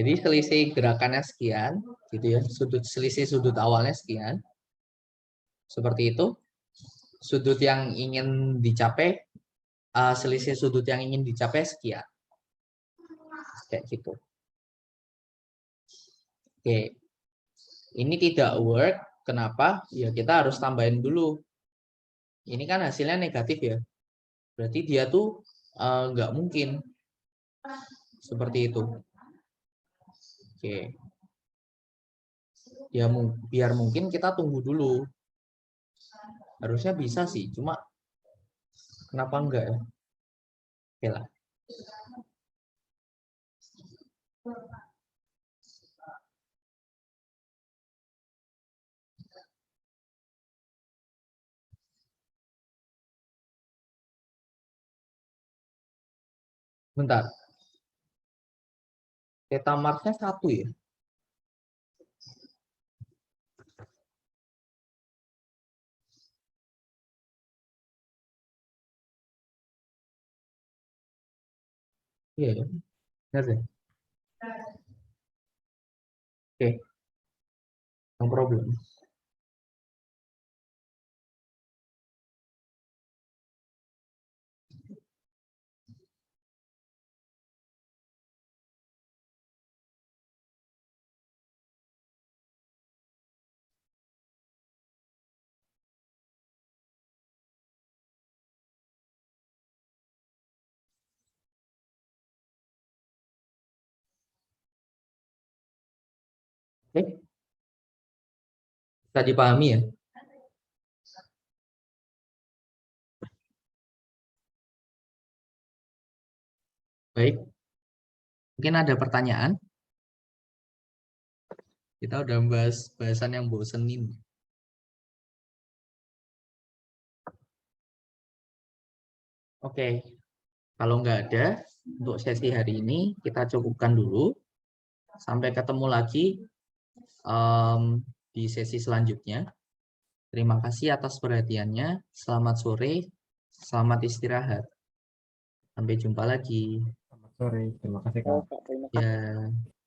Speaker 1: Jadi selisih gerakannya sekian, gitu ya. Selisih sudut awalnya sekian. Seperti itu. Sudut yang ingin dicapai, selisih sudut yang ingin dicapai sekian. Kayak gitu. Oke. Ini tidak work. Kenapa? Ya kita harus tambahin dulu. Ini kan hasilnya negatif ya. Berarti dia tuh nggak mungkin. Seperti itu. Oke. Ya biar mungkin kita tunggu dulu. Harusnya bisa sih, cuma kenapa enggak ya? Oke lah. Bentar. Theta Marsnya 1 ya? Iya ya. Benar deh. Oke. No problem. Oke. Bisa dipahami ya? Baik. Mungkin ada pertanyaan? Kita udah bahas bahasan yang bosenin. Oke. Kalau nggak ada, untuk sesi hari ini kita cukupkan dulu. Sampai ketemu lagi di sesi selanjutnya. Terima kasih atas perhatiannya. Selamat sore, selamat istirahat. Sampai jumpa lagi.
Speaker 3: Selamat sore, terima kasih Kak.
Speaker 2: Terima kasih.
Speaker 1: Ya.